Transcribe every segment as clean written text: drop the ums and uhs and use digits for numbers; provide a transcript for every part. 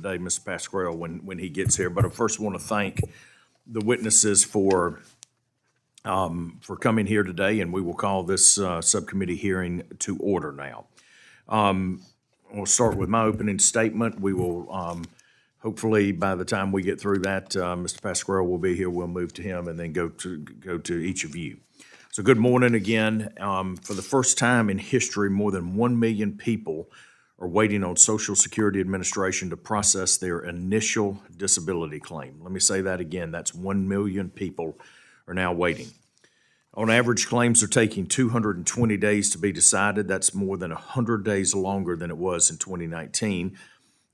today, Mr. Pasquarello, when he gets here. But I first want to thank the witnesses for coming here today, and we will call this subcommittee hearing to order now. We'll start with my opening statement. We will hopefully by the time we get through that, Mr. Pasquarello will be here. We'll move to him and then go to each of you. So good morning again. For the first time in history, more than 1 million people are waiting on Social Security Administration to process their initial disability claim. Let me say that again. That's 1 million people are now waiting. On average, claims are taking 220 days to be decided. That's more than 100 days longer than it was in 2019,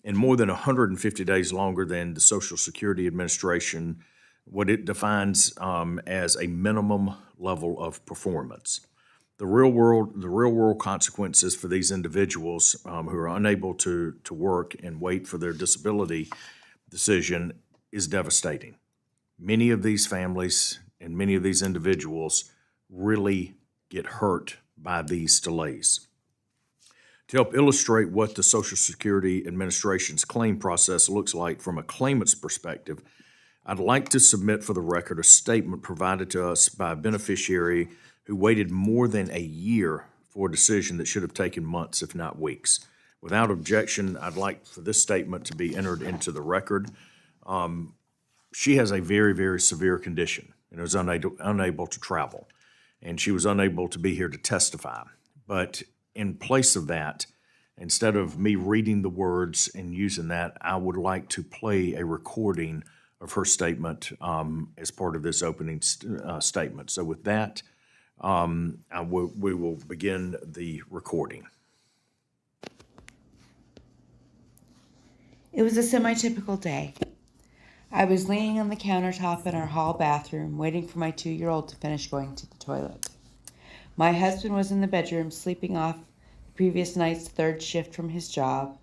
and more than 150 days longer than the Social Security Administration, what it defines as a minimum level of performance. The real world consequences for these individuals who are unable to work and wait for their disability decision is devastating. Many of these families and many of these individuals really get hurt by these delays. To help illustrate what the Social Security Administration's claim process looks like from a claimant's perspective, I'd like to submit for the record a statement provided to us by a beneficiary who waited more than a year for a decision that should have taken months, if not weeks. Without objection, I'd like for this statement to be entered into the record. She has a very, very severe condition and is unable to travel, and she was unable to be here to testify. But in place of that, instead of me reading the words and using that, I would like to play a recording of her statement as part of this opening statement. So with that, we will begin the recording. It was a semi-typical day. I was leaning on the countertop in our hall bathroom, waiting for my 2-year-old to finish going to the toilet. My husband was in the bedroom, sleeping off the previous night's third shift from his job,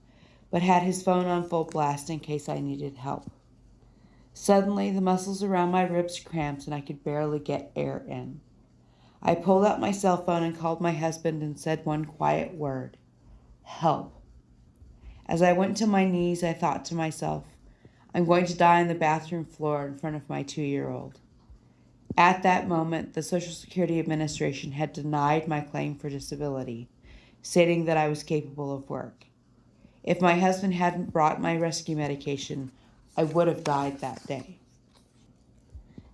but had his phone on full blast in case I needed help. Suddenly, the muscles around my ribs cramped and I could barely get air in. I pulled out my cell phone and called my husband and said one quiet word: help. As I went to my knees, I thought to myself, I'm going to die on the bathroom floor in front of my 2-year-old. At that moment, the Social Security Administration had denied my claim for disability, stating that I was capable of work. If my husband hadn't brought my rescue medication, I would have died that day.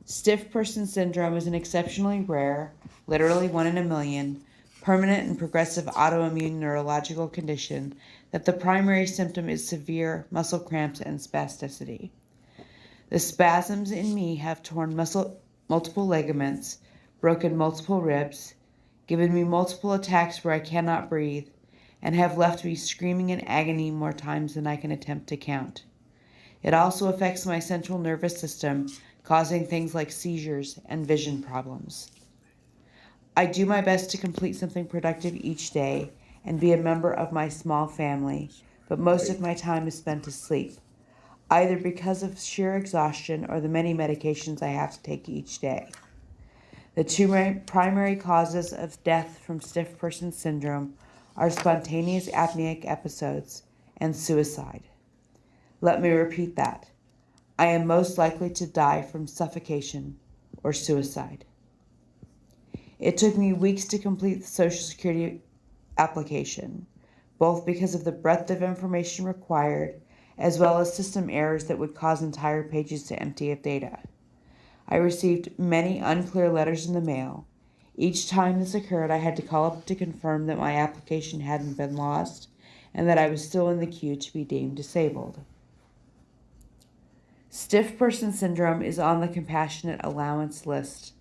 Stiff person syndrome is an exceptionally rare, literally 1 in a million, permanent and progressive autoimmune neurological condition that the primary symptom is severe muscle cramps and spasticity. The spasms in me have torn multiple ligaments, broken multiple ribs, given me multiple attacks where I cannot breathe, and have left me screaming in agony more times than I can attempt to count. It also affects my central nervous system, causing things like seizures and vision problems. I do my best to complete something productive each day and be a member of my small family, but most of my time is spent asleep, either because of sheer exhaustion or the many medications I have to take each day. The two primary causes of death from stiff person syndrome are spontaneous apneic episodes and suicide. Let me repeat that. I am most likely to die from suffocation or suicide. It took me weeks to complete the Social Security application, both because of the breadth of information required, as well as system errors that would cause entire pages to empty of data. I received many unclear letters in the mail. Each time this occurred, I had to call up to confirm that my application hadn't been lost and that I was still in the queue to be deemed disabled. Stiff person syndrome is on the compassionate allowance list.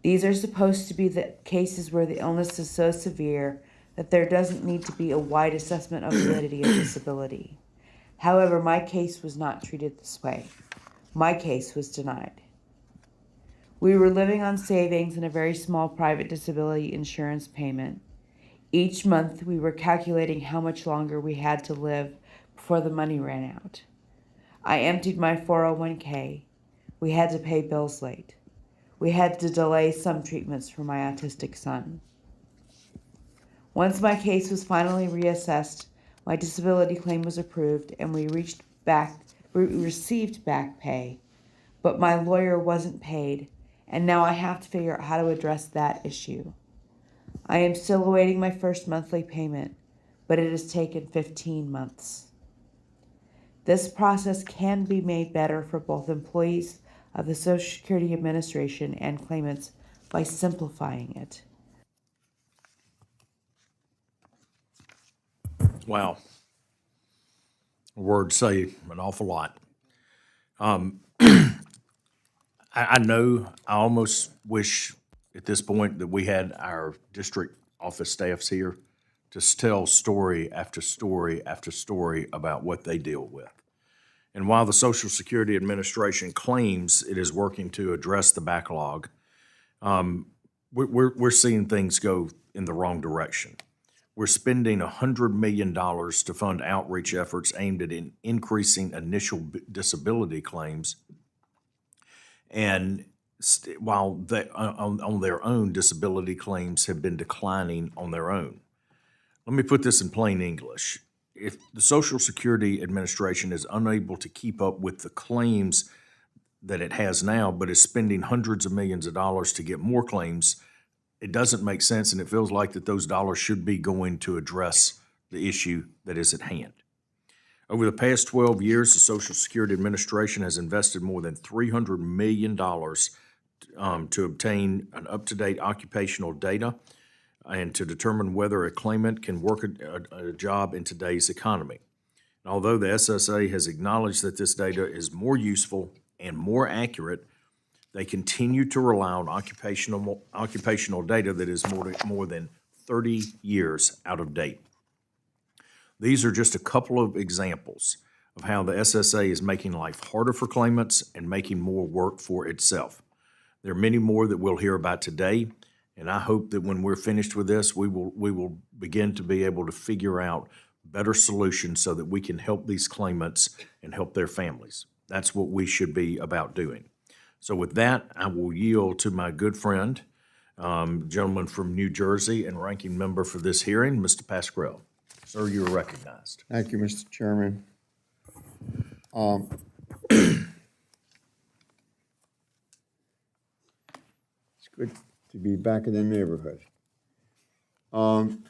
These are supposed to be the cases where the illness is so severe that there doesn't need to be a wide assessment of validity of disability. However, my case was not treated this way. My case was denied. We were living on savings and a very small private disability insurance payment. Each month, we were calculating how much longer we had to live before the money ran out. I emptied my 401k. We had to pay bills late. We had to delay some treatments for my autistic son. Once my case was finally reassessed, my disability claim was approved and we reached received back pay, but my lawyer wasn't paid, and now I have to figure out how to address that issue. I am still awaiting my first monthly payment, but it has taken 15 months. This process can be made better for both employees of the Social Security Administration and claimants by simplifying it. Wow. Words say an awful lot. I know I almost wish at this point that we had our district office staffs here to tell story after story after story about what they deal with. And while the Social Security Administration claims it is working to address the backlog, we're seeing things go in the wrong direction. We're spending $100 million to fund outreach efforts aimed at increasing initial disability claims. And while they, on their own, disability claims have been declining on their own. Let me put this in plain English. If the Social Security Administration is unable to keep up with the claims that it has now, but is spending hundreds of millions of dollars to get more claims, it doesn't make sense, and it feels like that those dollars should be going to address the issue that is at hand. Over the past 12 years, the Social Security Administration has invested more than $300 million to obtain an up-to-date occupational data and to determine whether a claimant can work a job in today's economy. And although the SSA has acknowledged that this data is more useful and more accurate, they continue to rely on occupational data that is more than 30 years out of date. These are just a couple of examples of how the SSA is making life harder for claimants and making more work for itself. There are many more that we'll hear about today, and I hope that when we're finished with this, we will begin to be able to figure out better solutions so that we can help these claimants and help their families. That's what we should be about doing. So with that, I will yield to my good friend, gentleman from New Jersey and ranking member for this hearing, Mr. Pasquarello. Sir, you are recognized. Thank you, Mr. Chairman. It's good to be back in the neighborhood. I'm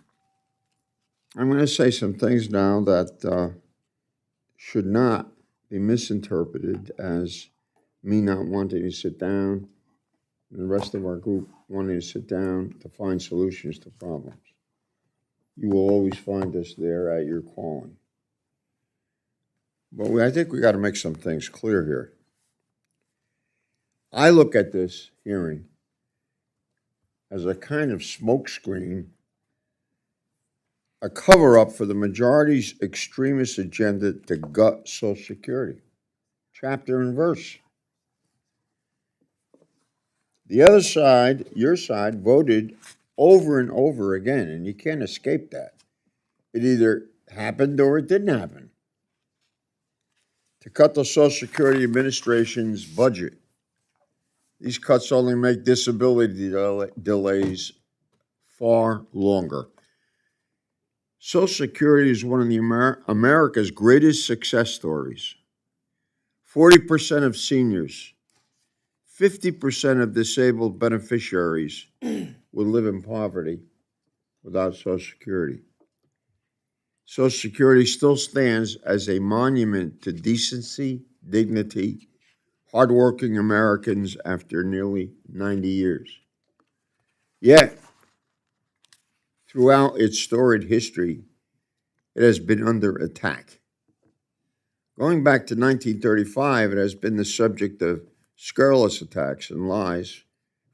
going to say some things now that should not be misinterpreted as me not wanting to sit down and the rest of our group wanting to sit down to find solutions to problems. You will always find us there at your calling. But I think we got to make some things clear here. I look at this hearing as a kind of smokescreen, a cover-up for the majority's extremist agenda to gut Social Security, chapter and verse. The other side, your side, voted over and over again, and you can't escape that. It either happened or it didn't happen. To cut the Social Security Administration's budget. These cuts only make disability delays far longer. Social Security is one of the America's greatest success stories. 40% of seniors, 50% of disabled beneficiaries would live in poverty without Social Security. Social Security still stands as a monument to decency, dignity, hardworking Americans after nearly 90 years. Yet, throughout its storied history, it has been under attack. Going back to 1935, it has been the subject of scurrilous attacks and lies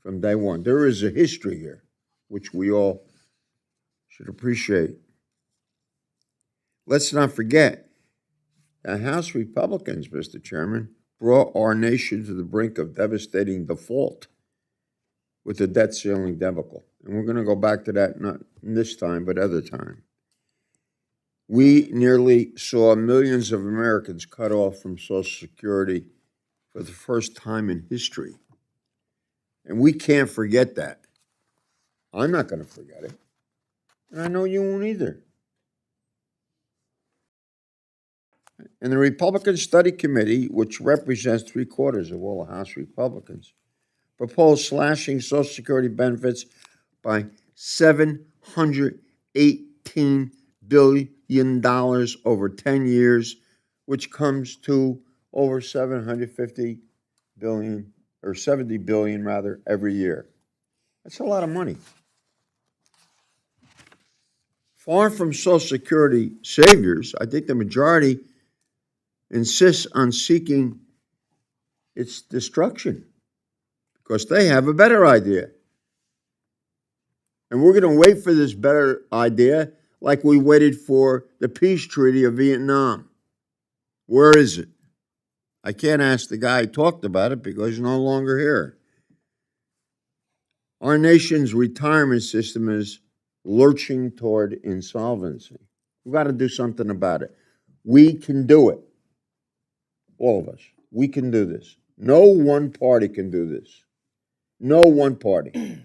from day one. There is a history here, which we all should appreciate. Let's not forget that House Republicans, Mr. Chairman, brought our nation to the brink of devastating default with the debt ceiling debacle. And we're going to go back to that not this time, but other time. We nearly saw millions of Americans cut off from Social Security for the first time in history. And we can't forget that. I'm not going to forget it. And I know you won't either. And the Republican Study Committee, which represents 3/4 of all the House Republicans, proposed slashing Social Security benefits by $718 billion over 10 years, which comes to over $750 billion, or $70 billion rather, every year. That's a lot of money. Far from Social Security saviors, I think the majority insists on seeking its destruction because they have a better idea. And we're going to wait for this better idea like we waited for the peace treaty of Vietnam. Where is it? I can't ask the guy who talked about it because he's no longer here. Our nation's retirement system is lurching toward insolvency. We've got to do something about it. We can do it. All of us. We can do this. No one party can do this. No one party.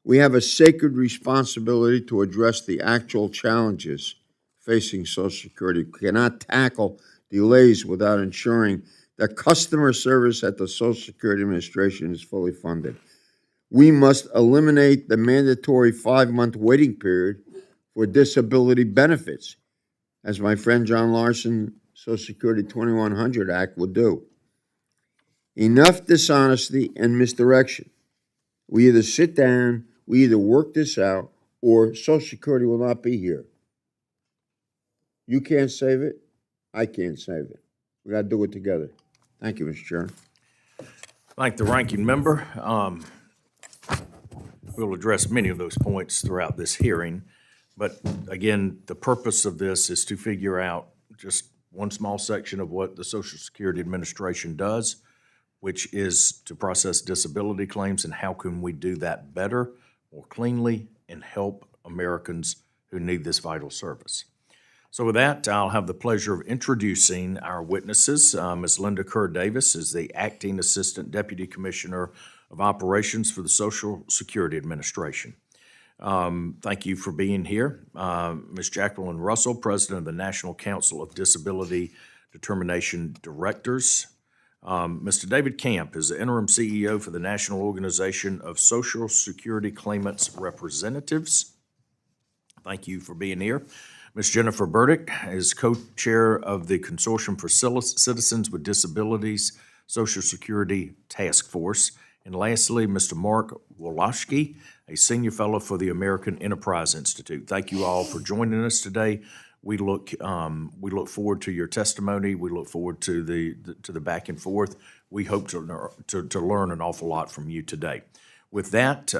We have a sacred responsibility to address the actual challenges facing Social Security. We cannot tackle delays without ensuring that customer service at the Social Security Administration is fully funded. We must eliminate the mandatory 5-month waiting period for disability benefits, as my friend John Larson, Social Security 2100 Act would do. Enough dishonesty and misdirection. We either sit down, we either work this out, or Social Security will not be here. You can't save it. I can't save it. We got to do it together. Thank you, Mr. Chairman. Thank the ranking member. We'll address many of those points throughout this hearing. But again, the purpose of this is to figure out just one small section of what the Social Security Administration does, which is to process disability claims, and how can we do that better, more cleanly, and help Americans who need this vital service. So with that, I'll have the pleasure of introducing our witnesses. Ms. Linda Kerr Davis is the Acting Assistant Deputy Commissioner of Operations for the Social Security Administration. Thank you for being here. Ms. Jacqueline Russell, President of the National Council of Disability Determination Directors. Mr. David Camp is the Interim CEO for the National Organization of Social Security Claimants Representatives. Thank you for being here. Ms. Jennifer Burdick is co-chair of the Consortium for Citizens with Disabilities Social Security Task Force. And lastly, Mr. Mark Woloschky, a senior fellow for the American Enterprise Institute. Thank you all for joining us today. We look forward to your testimony. We look forward to the back and forth. We hope to learn an awful lot from you today. With that,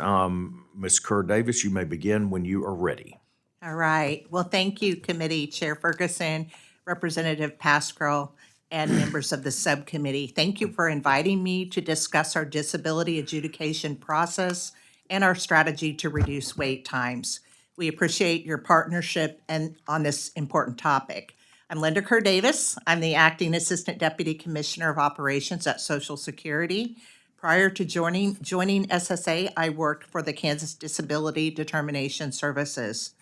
Ms. Kerr Davis, you may begin when you are ready. All right. Well, thank you, Committee Chair Ferguson, Representative Pascrell, and members of the subcommittee. Thank you for inviting me to discuss our disability adjudication process and our strategy to reduce wait times. We appreciate your partnership and on this important topic. I'm Linda Kerr Davis. I'm the Acting Assistant Deputy Commissioner of Operations at Social Security. Prior to joining SSA, I worked for the Kansas Disability Determination Services.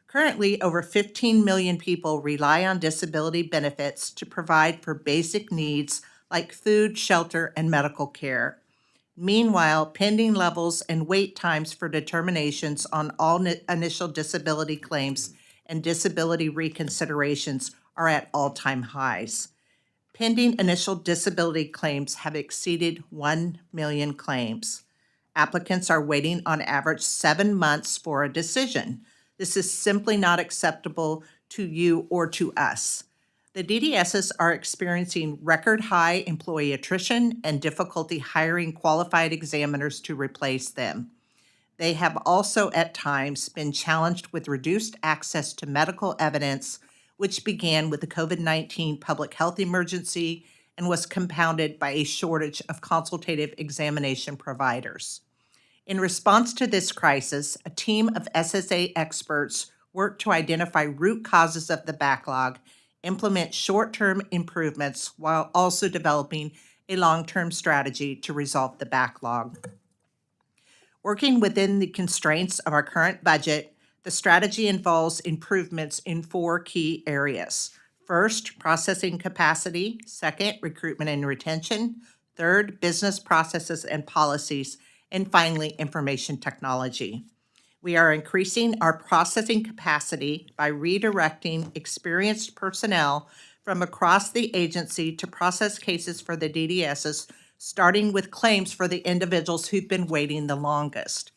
Currently, over 15 million people rely on disability benefits to provide for basic needs like food, shelter, and medical care. Meanwhile, pending levels and wait times for determinations on all initial disability claims and disability reconsiderations are at all-time highs. Pending initial disability claims have exceeded 1 million claims. Applicants are waiting on average 7 months for a decision. This is simply not acceptable to you or to us. The DDSs are experiencing record high employee attrition and difficulty hiring qualified examiners to replace them. They have also at times been challenged with reduced access to medical evidence, which began with the COVID-19 public health emergency and was compounded by a shortage of consultative examination providers. In response to this crisis, a team of SSA experts worked to identify root causes of the backlog, implement short-term improvements, while also developing a long-term strategy to resolve the backlog. Working within the constraints of our current budget, the strategy involves improvements in 4 key areas. First, processing capacity. Second, recruitment and retention. Third, business processes and policies. And finally, information technology. We are increasing our processing capacity by redirecting experienced personnel from across the agency to process cases for the DDSs, starting with claims for the individuals who've been waiting the longest.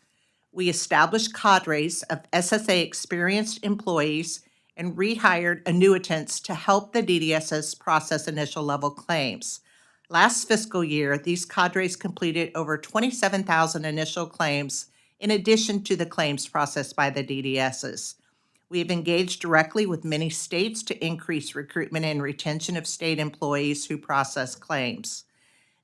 We established cadres of SSA experienced employees and rehired annuitants to help the DDSs process initial level claims. Last fiscal year, these cadres completed over 27,000 initial claims in addition to the claims processed by the DDSs. We have engaged directly with many states to increase recruitment and retention of state employees who process claims.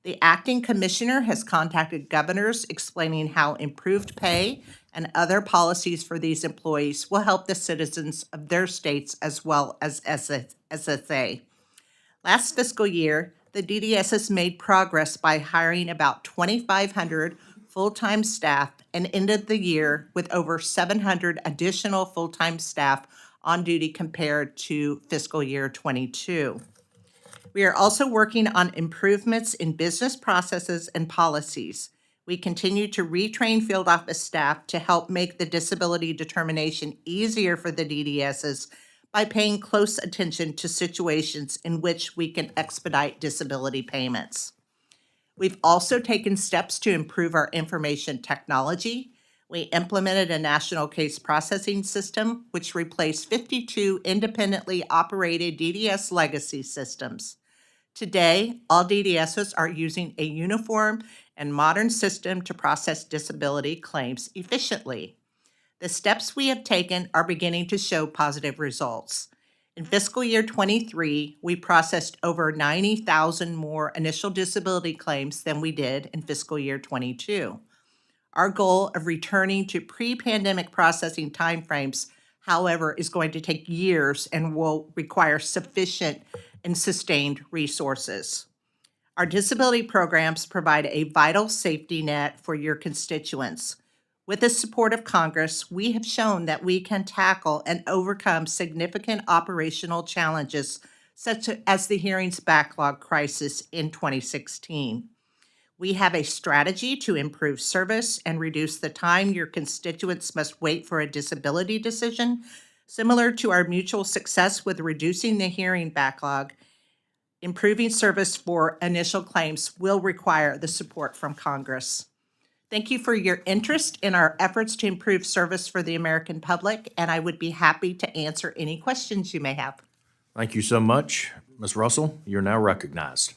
The acting commissioner has contacted governors explaining how improved pay and other policies for these employees will help the citizens of their states as well as SSA. Last fiscal year, the DDSs made progress by hiring about 2,500 full-time staff and ended the year with over 700 additional full-time staff on duty compared to fiscal year 22. We are also working on improvements in business processes and policies. We continue to retrain field office staff to help make the disability determination easier for the DDSs by paying close attention to situations in which we can expedite disability payments. We've also taken steps to improve our information technology. We implemented a national case processing system, which replaced 52 independently operated DDS legacy systems. Today, all DDSs are using a uniform and modern system to process disability claims efficiently. The steps we have taken are beginning to show positive results. In fiscal year 23, we processed over 90,000 more initial disability claims than we did in fiscal year 22. Our goal of returning to pre-pandemic processing timeframes, however, is going to take years and will require sufficient and sustained resources. Our disability programs provide a vital safety net for your constituents. With the support of Congress, we have shown that we can tackle and overcome significant operational challenges, such as the hearings backlog crisis in 2016. We have a strategy to improve service and reduce the time your constituents must wait for a disability decision. Similar to our mutual success with reducing the hearing backlog, improving service for initial claims will require the support from Congress. Thank you for your interest in our efforts to improve service for the American public, and I would be happy to answer any questions you may have. Thank you so much. Ms. Russell, you're now recognized.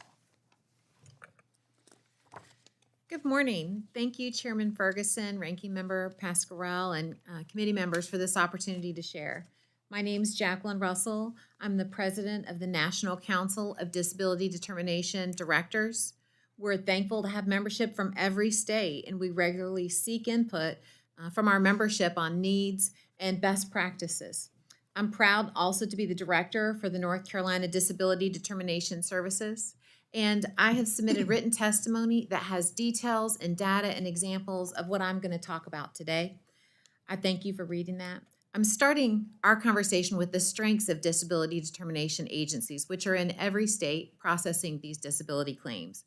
Good morning. Thank you, Chairman Ferguson, Ranking Member Pascarell, and committee members for this opportunity to share. My name is Jacqueline Russell. I'm the president of the National Council of Disability Determination Directors. We're thankful to have membership from every state, and we regularly seek input from our membership on needs and best practices. I'm proud also to be the director for the North Carolina Disability Determination Services, and I have submitted written testimony that has details and data and examples of what I'm going to talk about today. I thank you for reading that. I'm starting our conversation with the strengths of disability determination agencies, which are in every state processing these disability claims.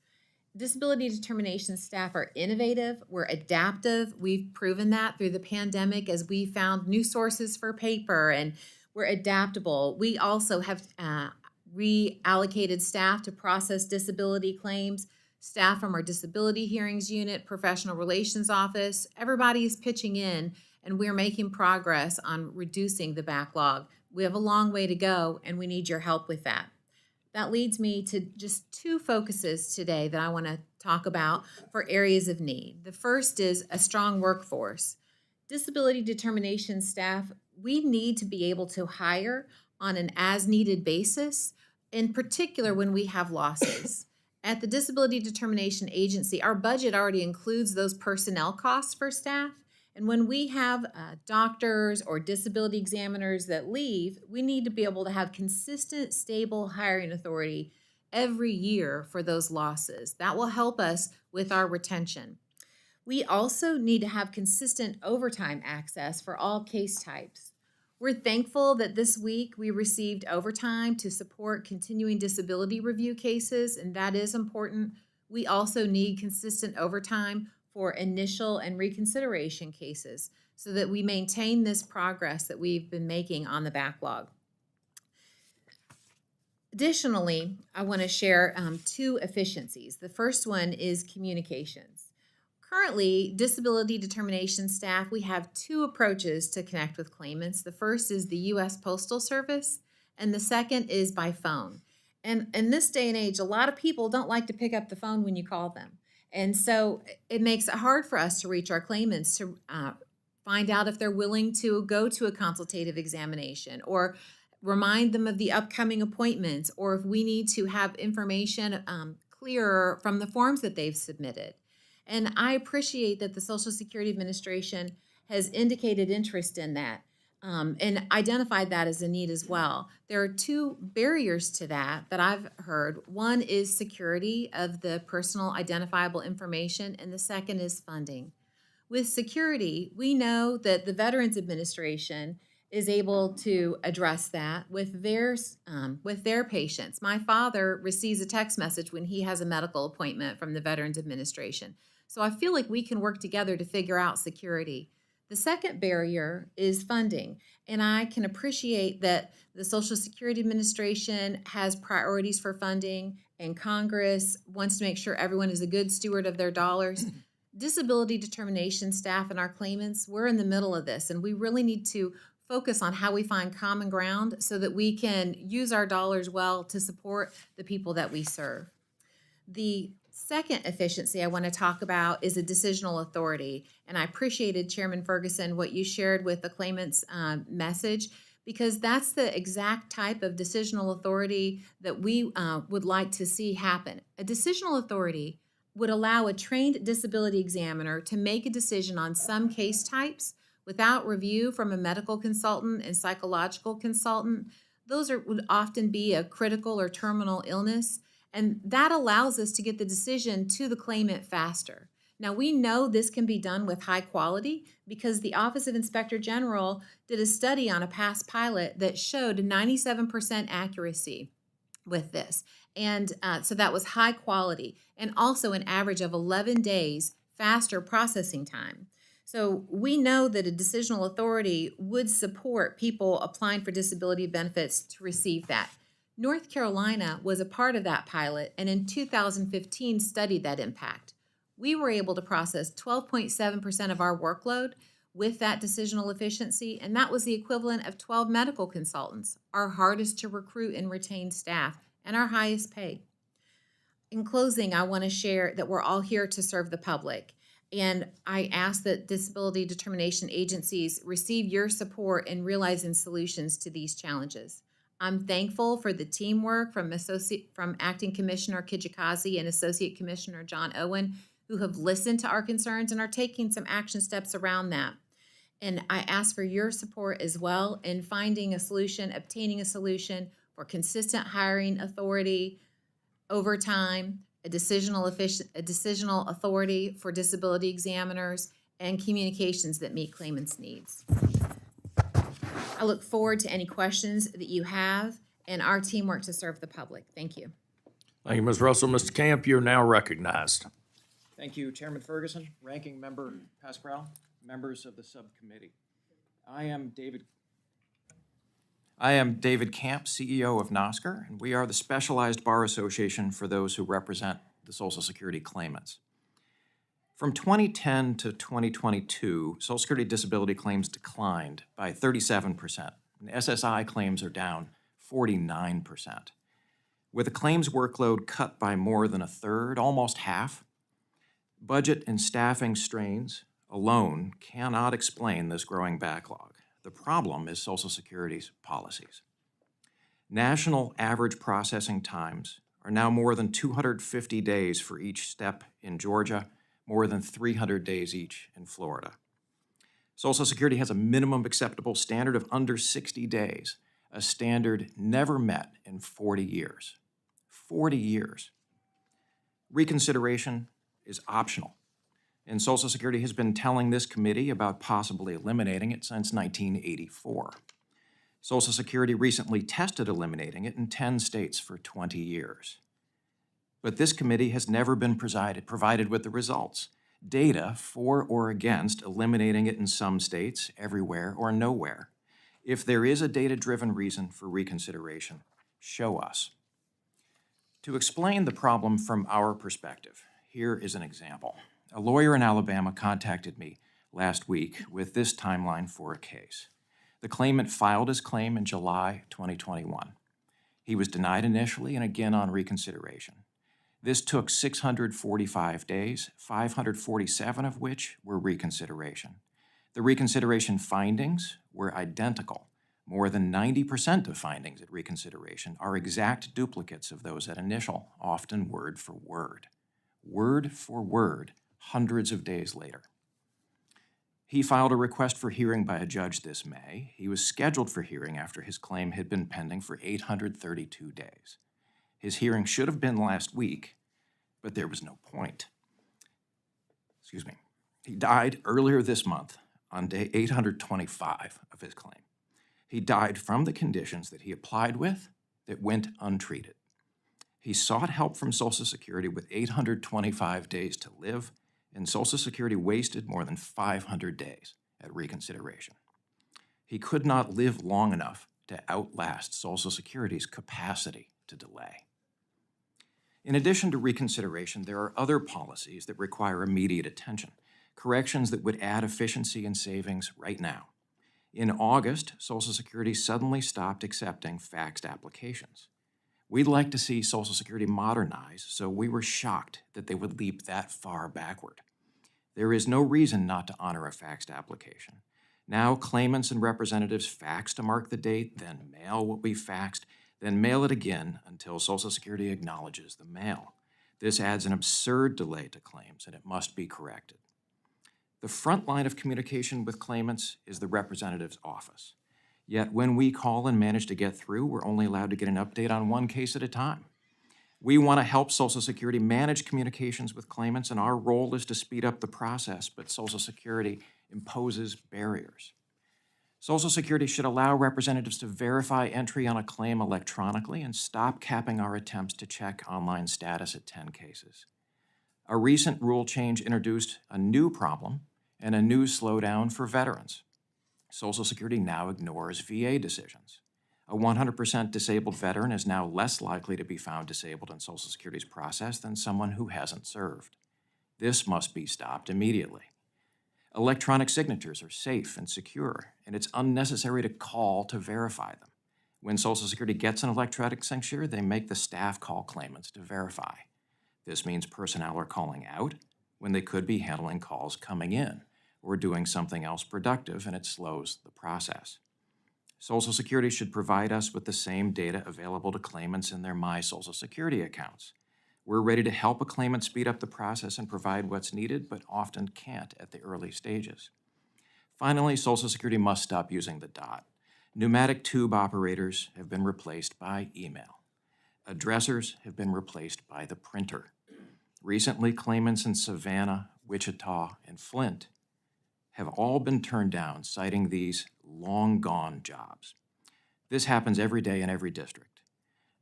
Disability determination staff are innovative, we're adaptive. We've proven that through the pandemic as we found new sources for paper, and we're adaptable. We also have reallocated staff to process disability claims, staff from our disability hearings unit, professional relations office. Everybody is pitching in, and we're making progress on reducing the backlog. We have a long way to go, and we need your help with that. That leads me to just two focuses today that I want to talk about for areas of need. The first is a strong workforce. Disability determination staff, we need to be able to hire on an as-needed basis, in particular when we have losses. At the Disability Determination Agency, our budget already includes those personnel costs for staff. And when we have doctors or disability examiners that leave, we need to be able to have consistent, stable hiring authority every year for those losses. That will help us with our retention. We also need to have consistent overtime access for all case types. We're thankful that this week we received overtime to support continuing disability review cases, and that is important. We also need consistent overtime for initial and reconsideration cases so that we maintain this progress that we've been making on the backlog. Additionally, I want to share two efficiencies. The first one is communications. Currently, disability determination staff, we have two approaches to connect with claimants. The first is the U.S. Postal Service, and the second is by phone. And in this day and age, a lot of people don't like to pick up the phone when you call them. And so it makes it hard for us to reach our claimants to find out if they're willing to go to a consultative examination, or remind them of the upcoming appointments, or if we need to have information clearer from the forms that they've submitted. And I appreciate that the Social Security Administration has indicated interest in that and identified that as a need as well. There are two barriers to that I've heard. One is security of the personal identifiable information, and the second is funding. With security, we know that the Veterans Administration is able to address that with their patients. My father receives a text message when he has a medical appointment from the Veterans Administration. So I feel like we can work together to figure out security. The second barrier is funding, and I can appreciate that the Social Security Administration has priorities for funding, and Congress wants to make sure everyone is a good steward of their dollars. Disability determination staff and our claimants, we're in the middle of this, and we really need to focus on how we find common ground so that we can use our dollars well to support the people that we serve. The second efficiency I want to talk about is a decisional authority, and I appreciated, Chairman Ferguson, what you shared with the claimant's message, because that's the exact type of decisional authority that we would like to see happen. A decisional authority would allow a trained disability examiner to make a decision on some case types without review from a medical consultant and psychological consultant. Those would often be a critical or terminal illness, and that allows us to get the decision to the claimant faster. Now, we know this can be done with high quality because the Office of Inspector General did a study on a past pilot that showed 97% accuracy with this. And so that was high quality, and also an average of 11 days faster processing time. So we know that a decisional authority would support people applying for disability benefits to receive that. North Carolina was a part of that pilot, and in 2015 studied that impact. We were able to process 12.7% of our workload with that decisional efficiency, and that was the equivalent of 12 medical consultants, our hardest to recruit and retain staff, and our highest paid. In closing, I want to share that we're all here to serve the public, and I ask that disability determination agencies receive your support in realizing solutions to these challenges. I'm thankful for the teamwork from Acting Commissioner Kijikazi and Associate Commissioner John Owen, who have listened to our concerns and are taking some action steps around that. And I ask for your support as well in finding a solution, obtaining a solution for consistent hiring authority, overtime, a decisional authority for disability examiners, and communications that meet claimants' needs. I look forward to any questions that you have and our teamwork to serve the public. Thank you. Thank you, Ms. Russell. Mr. Camp, you're now recognized. Thank you, Chairman Ferguson, Ranking Member Pascal, members of the subcommittee. I am David Camp, CEO of NOSCR, and we are the specialized bar association for those who represent the Social Security claimants. From 2010 to 2022, Social Security disability claims declined by 37%, and SSI claims are down 49%. With a claims workload cut by more than a third, almost half, budget and staffing strains alone cannot explain this growing backlog. The problem is Social Security's policies. National average processing times are now more than 250 days for each step in Georgia, more than 300 days each in Florida. Social Security has a minimum acceptable standard of under 60 days, a standard never met in 40 years. 40 years. Reconsideration is optional, and Social Security has been telling this committee about possibly eliminating it since 1984. Social Security recently tested eliminating it in 10 states for 20 years. But this committee has never been provided with the results, data for or against eliminating it in some states, everywhere, or nowhere. If there is a data-driven reason for reconsideration, show us. To explain the problem from our perspective, here is an example. A lawyer in Alabama contacted me last week with this timeline for a case. The claimant filed his claim in July 2021. He was denied initially and again on reconsideration. This took 645 days, 547 of which were reconsideration. The reconsideration findings were identical. More than 90% of findings at reconsideration are exact duplicates of those at initial, often word for word. Word for word, hundreds of days later. He filed a request for hearing by a judge this May. He was scheduled for hearing after his claim had been pending for 832 days. His hearing should have been last week, but there was no point. He died earlier this month on day 825 of his claim. He died from the conditions that he applied with that went untreated. He sought help from Social Security with 825 days to live, and Social Security wasted more than 500 days at reconsideration. He could not live long enough to outlast Social Security's capacity to delay. In addition to reconsideration, there are other policies that require immediate attention, corrections that would add efficiency and savings right now. In August, Social Security suddenly stopped accepting faxed applications. We'd like to see Social Security modernize, so we were shocked that they would leap that far backward. There is no reason not to honor a faxed application. Now, claimants and representatives fax to mark the date, then mail what we faxed, then mail it again until Social Security acknowledges the mail. This adds an absurd delay to claims, and it must be corrected. The front line of communication with claimants is the representative's office. Yet when we call and manage to get through, we're only allowed to get an update on one case at a time. We want to help Social Security manage communications with claimants, and our role is to speed up the process, but Social Security imposes barriers. Social Security should allow representatives to verify entry on a claim electronically and stop capping our attempts to check online status at 10 cases. A recent rule change introduced a new problem and a new slowdown for veterans. Social Security now ignores VA decisions. A 100% disabled veteran is now less likely to be found disabled in Social Security's process than someone who hasn't served. This must be stopped immediately. Electronic signatures are safe and secure, and it's unnecessary to call to verify them. When Social Security gets an electronic signature, they make the staff call claimants to verify. This means personnel are calling out when they could be handling calls coming in or doing something else productive, and it slows the process. Social Security should provide us with the same data available to claimants in their My Social Security accounts. We're ready to help a claimant speed up the process and provide what's needed, but often can't at the early stages. Finally, Social Security must stop using the dot. Pneumatic tube operators have been replaced by email. Addressers have been replaced by the printer. Recently, claimants in Savannah, Wichita, and Flint have all been turned down, citing these long-gone jobs. This happens every day in every district.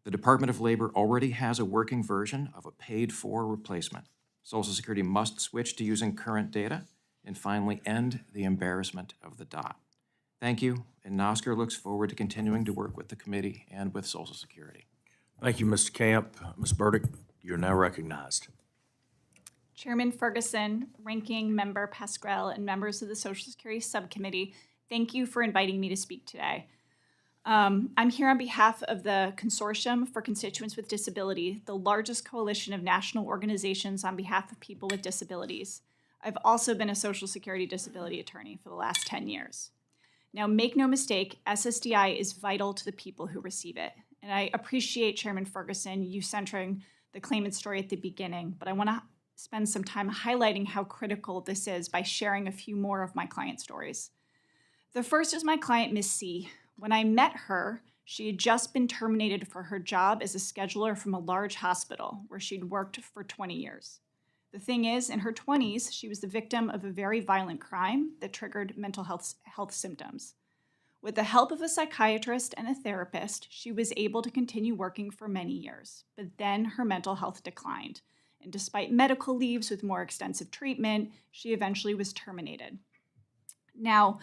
The Department of Labor already has a working version of a paid-for replacement. Social Security must switch to using current data and finally end the embarrassment of the dot. Thank you, and NOSCR looks forward to continuing to work with the committee and with Social Security. Thank you, Mr. Camp. Ms. Burdick, you're now recognized. Chairman Ferguson, Ranking Member Pascrell, and members of the Social Security Subcommittee, thank you for inviting me to speak today. I'm here on behalf of the Consortium for Constituents with Disability, the largest coalition of national organizations on behalf of people with disabilities. I've also been a Social Security disability attorney for the last 10 years. Now, make no mistake, SSDI is vital to the people who receive it. And I appreciate, Chairman Ferguson, you centering the claimant story at the beginning, but I want to spend some time highlighting how critical this is by sharing a few more of my client stories. The first is my client, Miss C. When I met her, she had just been terminated for her job as a scheduler from a large hospital where she'd worked for 20 years. The thing is, in her 20s, she was the victim of a very violent crime that triggered mental health symptoms. With the help of a psychiatrist and a therapist, she was able to continue working for many years, but then her mental health declined. And despite medical leaves with more extensive treatment, she eventually was terminated. Now,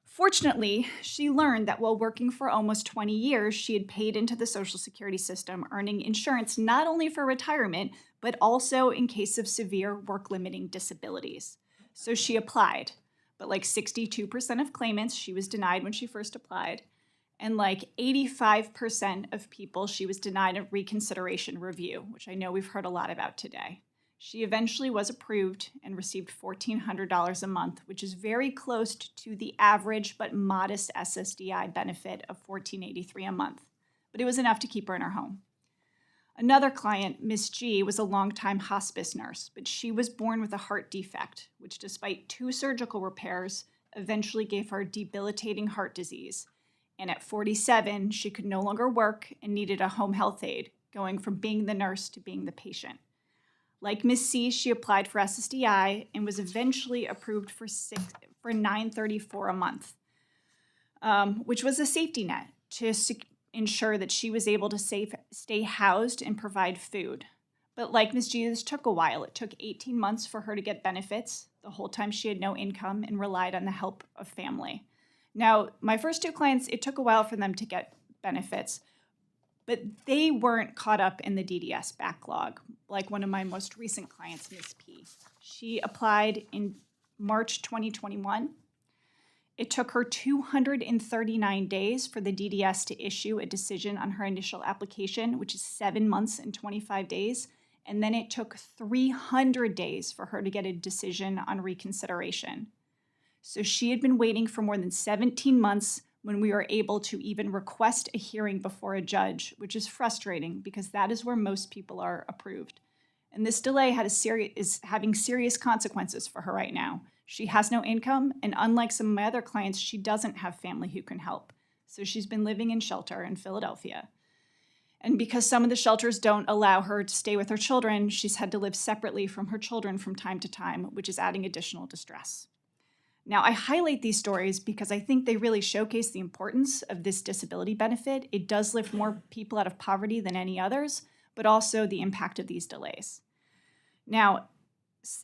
fortunately, she learned that while working for almost 20 years, she had paid into the Social Security system, earning insurance not only for retirement, but also in case of severe work-limiting disabilities. So she applied. But like 62% of claimants, she was denied when she first applied. And like 85% of people, she was denied a reconsideration review, which I know we've heard a lot about today. She eventually was approved and received $1,400 a month, which is very close to the average but modest SSDI benefit of $1,483 a month. But it was enough to keep her in her home. Another client, Miss G, was a longtime hospice nurse, but she was born with a heart defect, which despite 2 surgical repairs, eventually gave her debilitating heart disease. And at 47, she could no longer work and needed a home health aide, going from being the nurse to being the patient. Like Miss C, she applied for SSDI and was eventually approved for $934 a month, which was a safety net to ensure that she was able to stay housed and provide food. But like Ms. G, this took a while. It took 18 months for her to get benefits, the whole time she had no income and relied on the help of family. Now, my first 2 clients, it took a while for them to get benefits, but they weren't caught up in the DDS backlog, like one of my most recent clients, Ms. P. She applied in March 2021. It took her 239 days for the DDS to issue a decision on her initial application, which is 7 months and 25 days. And then it took 300 days for her to get a decision on reconsideration. So she had been waiting for more than 17 months when we were able to even request a hearing before a judge, which is frustrating because that is where most people are approved. And this delay is having serious consequences for her right now. She has no income, and unlike some of my other clients, she doesn't have family who can help. So she's been living in shelter in Philadelphia. And because some of the shelters don't allow her to stay with her children, she's had to live separately from her children from time to time, which is adding additional distress. Now, I highlight these stories because I think they really showcase the importance of this disability benefit. It does lift more people out of poverty than any others, but also the impact of these delays. Now,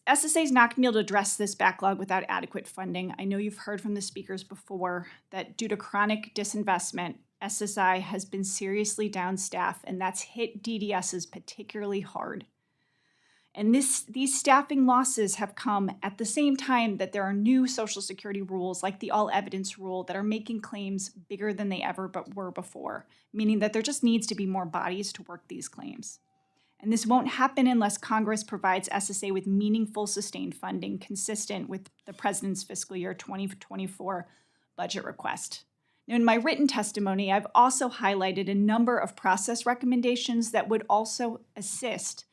SSA is not going to be able to address this backlog without adequate funding. I know you've heard from the speakers before that due to chronic disinvestment, SSI has been seriously downstaffed, and that's hit DDSs particularly hard. And these staffing losses have come at the same time that there are new Social Security rules, like the all evidence rule, that are making claims bigger than they ever were before, meaning that there just needs to be more bodies to work these claims. And this won't happen unless Congress provides SSA with meaningful sustained funding consistent with the President's fiscal year 2024 budget request. Now, in my written testimony, I've also highlighted a number of process recommendations that would also assist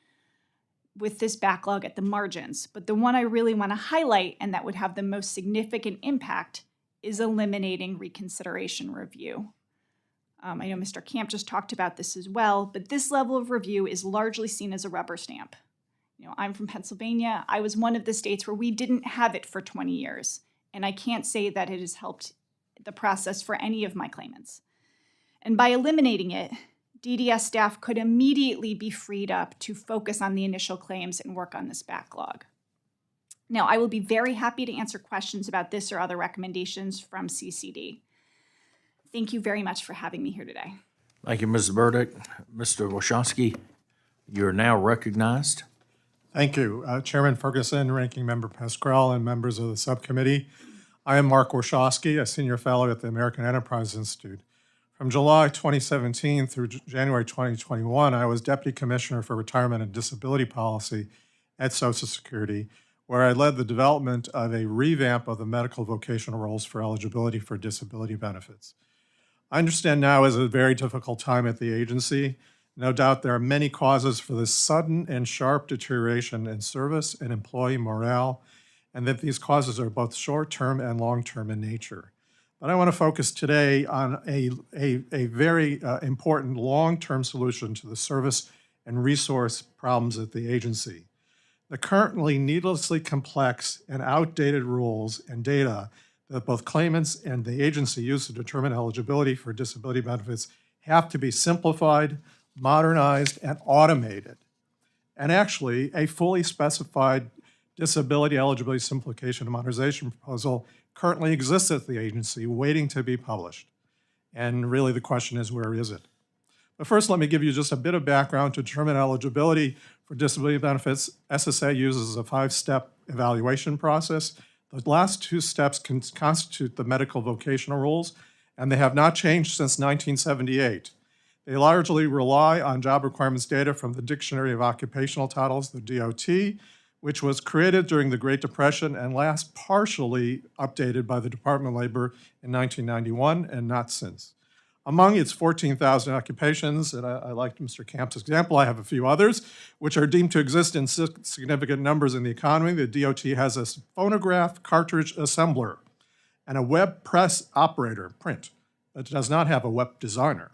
with this backlog at the margins. But the one I really want to highlight and that would have the most significant impact is eliminating reconsideration review. I know Mr. Camp just talked about this as well, but this level of review is largely seen as a rubber stamp. I'm from Pennsylvania. I was one of the states where we didn't have it for 20 years, and I can't say that it has helped the process for any of my claimants. And by eliminating it, DDS staff could immediately be freed up to focus on the initial claims and work on this backlog. Now, I will be very happy to answer questions about this or other recommendations from CCD. Thank you very much for having me here today. Thank you, Mrs. Burdick. Mr. Wachowski, you're now recognized. Thank you. Chairman Ferguson, Ranking Member Pascrell, and members of the subcommittee. I am Mark Wachowski, a senior fellow at the American Enterprise Institute. From July 2017 through January 2021, I was Deputy Commissioner for Retirement and Disability Policy at Social Security, where I led the development of a revamp of the medical vocational roles for eligibility for disability benefits. I understand now is a very difficult time at the agency. No doubt there are many causes for this sudden and sharp deterioration in service and employee morale, and that these causes are both short-term and long-term in nature. But I want to focus today on a very important long-term solution to the service and resource problems at the agency. The currently needlessly complex and outdated rules and data that both claimants and the agency use to determine eligibility for disability benefits have to be simplified, modernized, and automated. And actually, a fully specified disability eligibility simplification and modernization proposal currently exists at the agency, waiting to be published. And really the question is, where is it? But first, let me give you just a bit of background to determine eligibility for disability benefits. SSA uses a 5-step evaluation process. The last 2 steps constitute the medical vocational rules, and they have not changed since 1978. They largely rely on job requirements data from the Dictionary of Occupational Titles, the DOT, which was created during the Great Depression and last partially updated by the Department of Labor in 1991 and not since. Among its 14,000 occupations, and I liked Mr. Camp's example, I have a few others, which are deemed to exist in significant numbers in the economy. The DOT has a phonograph cartridge assembler and a web press operator, print, that does not have a web designer.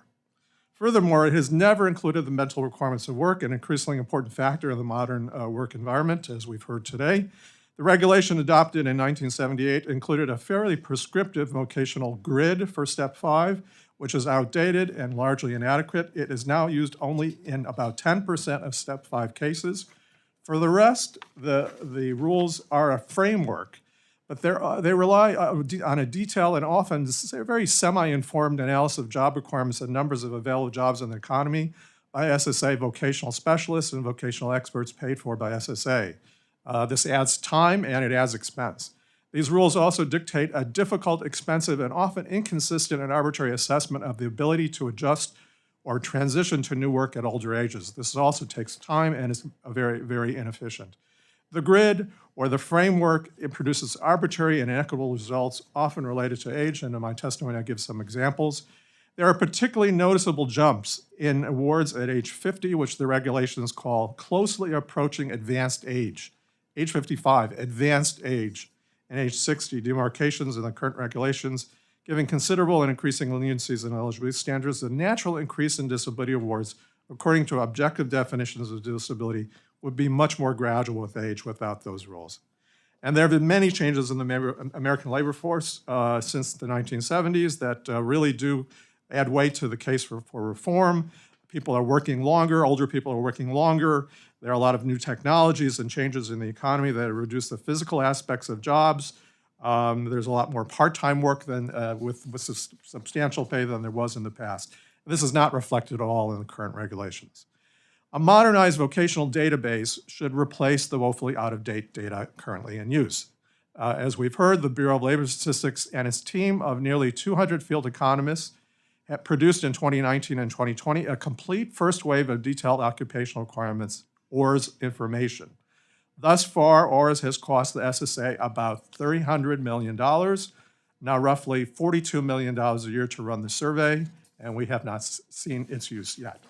Furthermore, it has never included the mental requirements of work, an increasingly important factor in the modern work environment, as we've heard today. The regulation adopted in 1978 included a fairly prescriptive vocational grid for Step 5, which is outdated and largely inadequate. It is now used only in about 10% of Step 5 cases. For the rest, the rules are a framework, but they rely on a detailed and often very semi-informed analysis of job requirements and numbers of available jobs in the economy by SSA vocational specialists and vocational experts paid for by SSA. This adds time and it adds expense. These rules also dictate a difficult, expensive, and often inconsistent and arbitrary assessment of the ability to adjust or transition to new work at older ages. This also takes time and is very, very inefficient. The grid or the framework, it produces arbitrary and inequitable results, often related to age, and in my testimony I give some examples. There are particularly noticeable jumps in awards at age 50, which the regulations call closely approaching advanced age. Age 55, advanced age, and age 60, demarcations in the current regulations, giving considerable and increasing leniencies in eligibility standards. The natural increase in disability awards, according to objective definitions of disability, would be much more gradual with age without those rules. And there have been many changes in the American labor force since the 1970s that really do add weight to the case for reform. People are working longer, older people are working longer. There are a lot of new technologies and changes in the economy that reduce the physical aspects of jobs. There's a lot more part-time work than with substantial pay than there was in the past. This is not reflected at all in the current regulations. A modernized vocational database should replace the woefully out-of-date data currently in use. As we've heard, the Bureau of Labor Statistics and its team of nearly 200 field economists have produced in 2019 and 2020 a complete first wave of detailed occupational requirements, ORS information. Thus far, ORS has cost the SSA about $300 million, now roughly $42 million a year to run the survey, and we have not seen its use yet.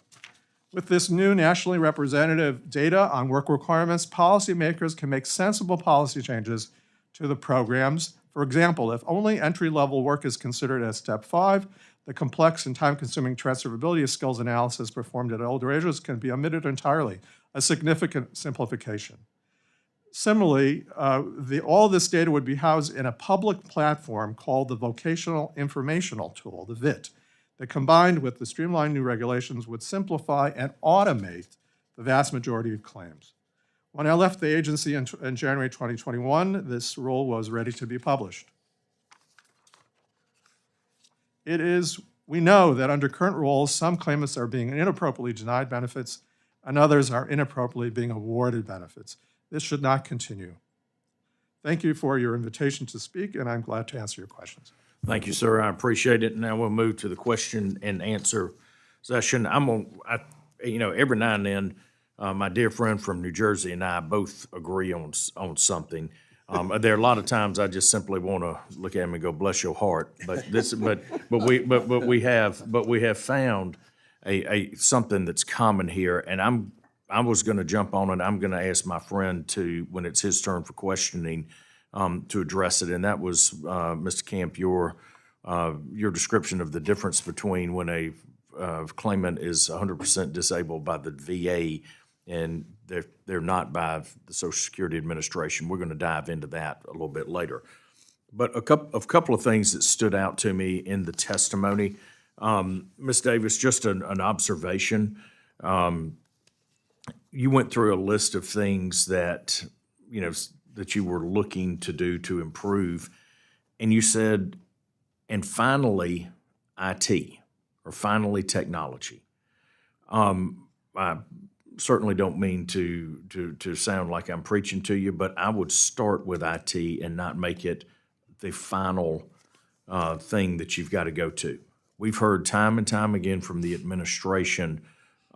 With this new nationally representative data on work requirements, policymakers can make sensible policy changes to the programs. For example, if only entry-level work is considered as Step 5, the complex and time-consuming transferability of skills analysis performed at older ages can be omitted entirely, a significant simplification. Similarly, all this data would be housed in a public platform called the Vocational Informational Tool, the VIT, that combined with the streamlined new regulations would simplify and automate the vast majority of claims. When I left the agency in January 2021, this rule was ready to be published. We know that under current rules, some claimants are being inappropriately denied benefits and others are inappropriately being awarded benefits. This should not continue. Thank you for your invitation to speak, and I'm glad to answer your questions. Thank you, sir. I appreciate it. Now we'll move to the question and answer session. Every now and then, my dear friend from New Jersey and I both agree on something. There are a lot of times I just simply want to look at him and go, "Bless your heart." But we have found something that's common here, and I was going to jump on it. I'm going to ask my friend to, when it's his turn for questioning, to address it, and that was, Mr. Camp, your description of the difference between when a claimant is 100% disabled by the VA and they're not by the Social Security Administration. We're going to dive into that a little bit later. But a couple of things that stood out to me in the testimony. Ms. Davis, just an observation. You went through a list of things that, that you were looking to do to improve. And you said, and finally, IT, or finally, technology. I certainly don't mean to sound like I'm preaching to you, but I would start with IT and not make it the final thing that you've got to go to. We've heard time and time again from the administration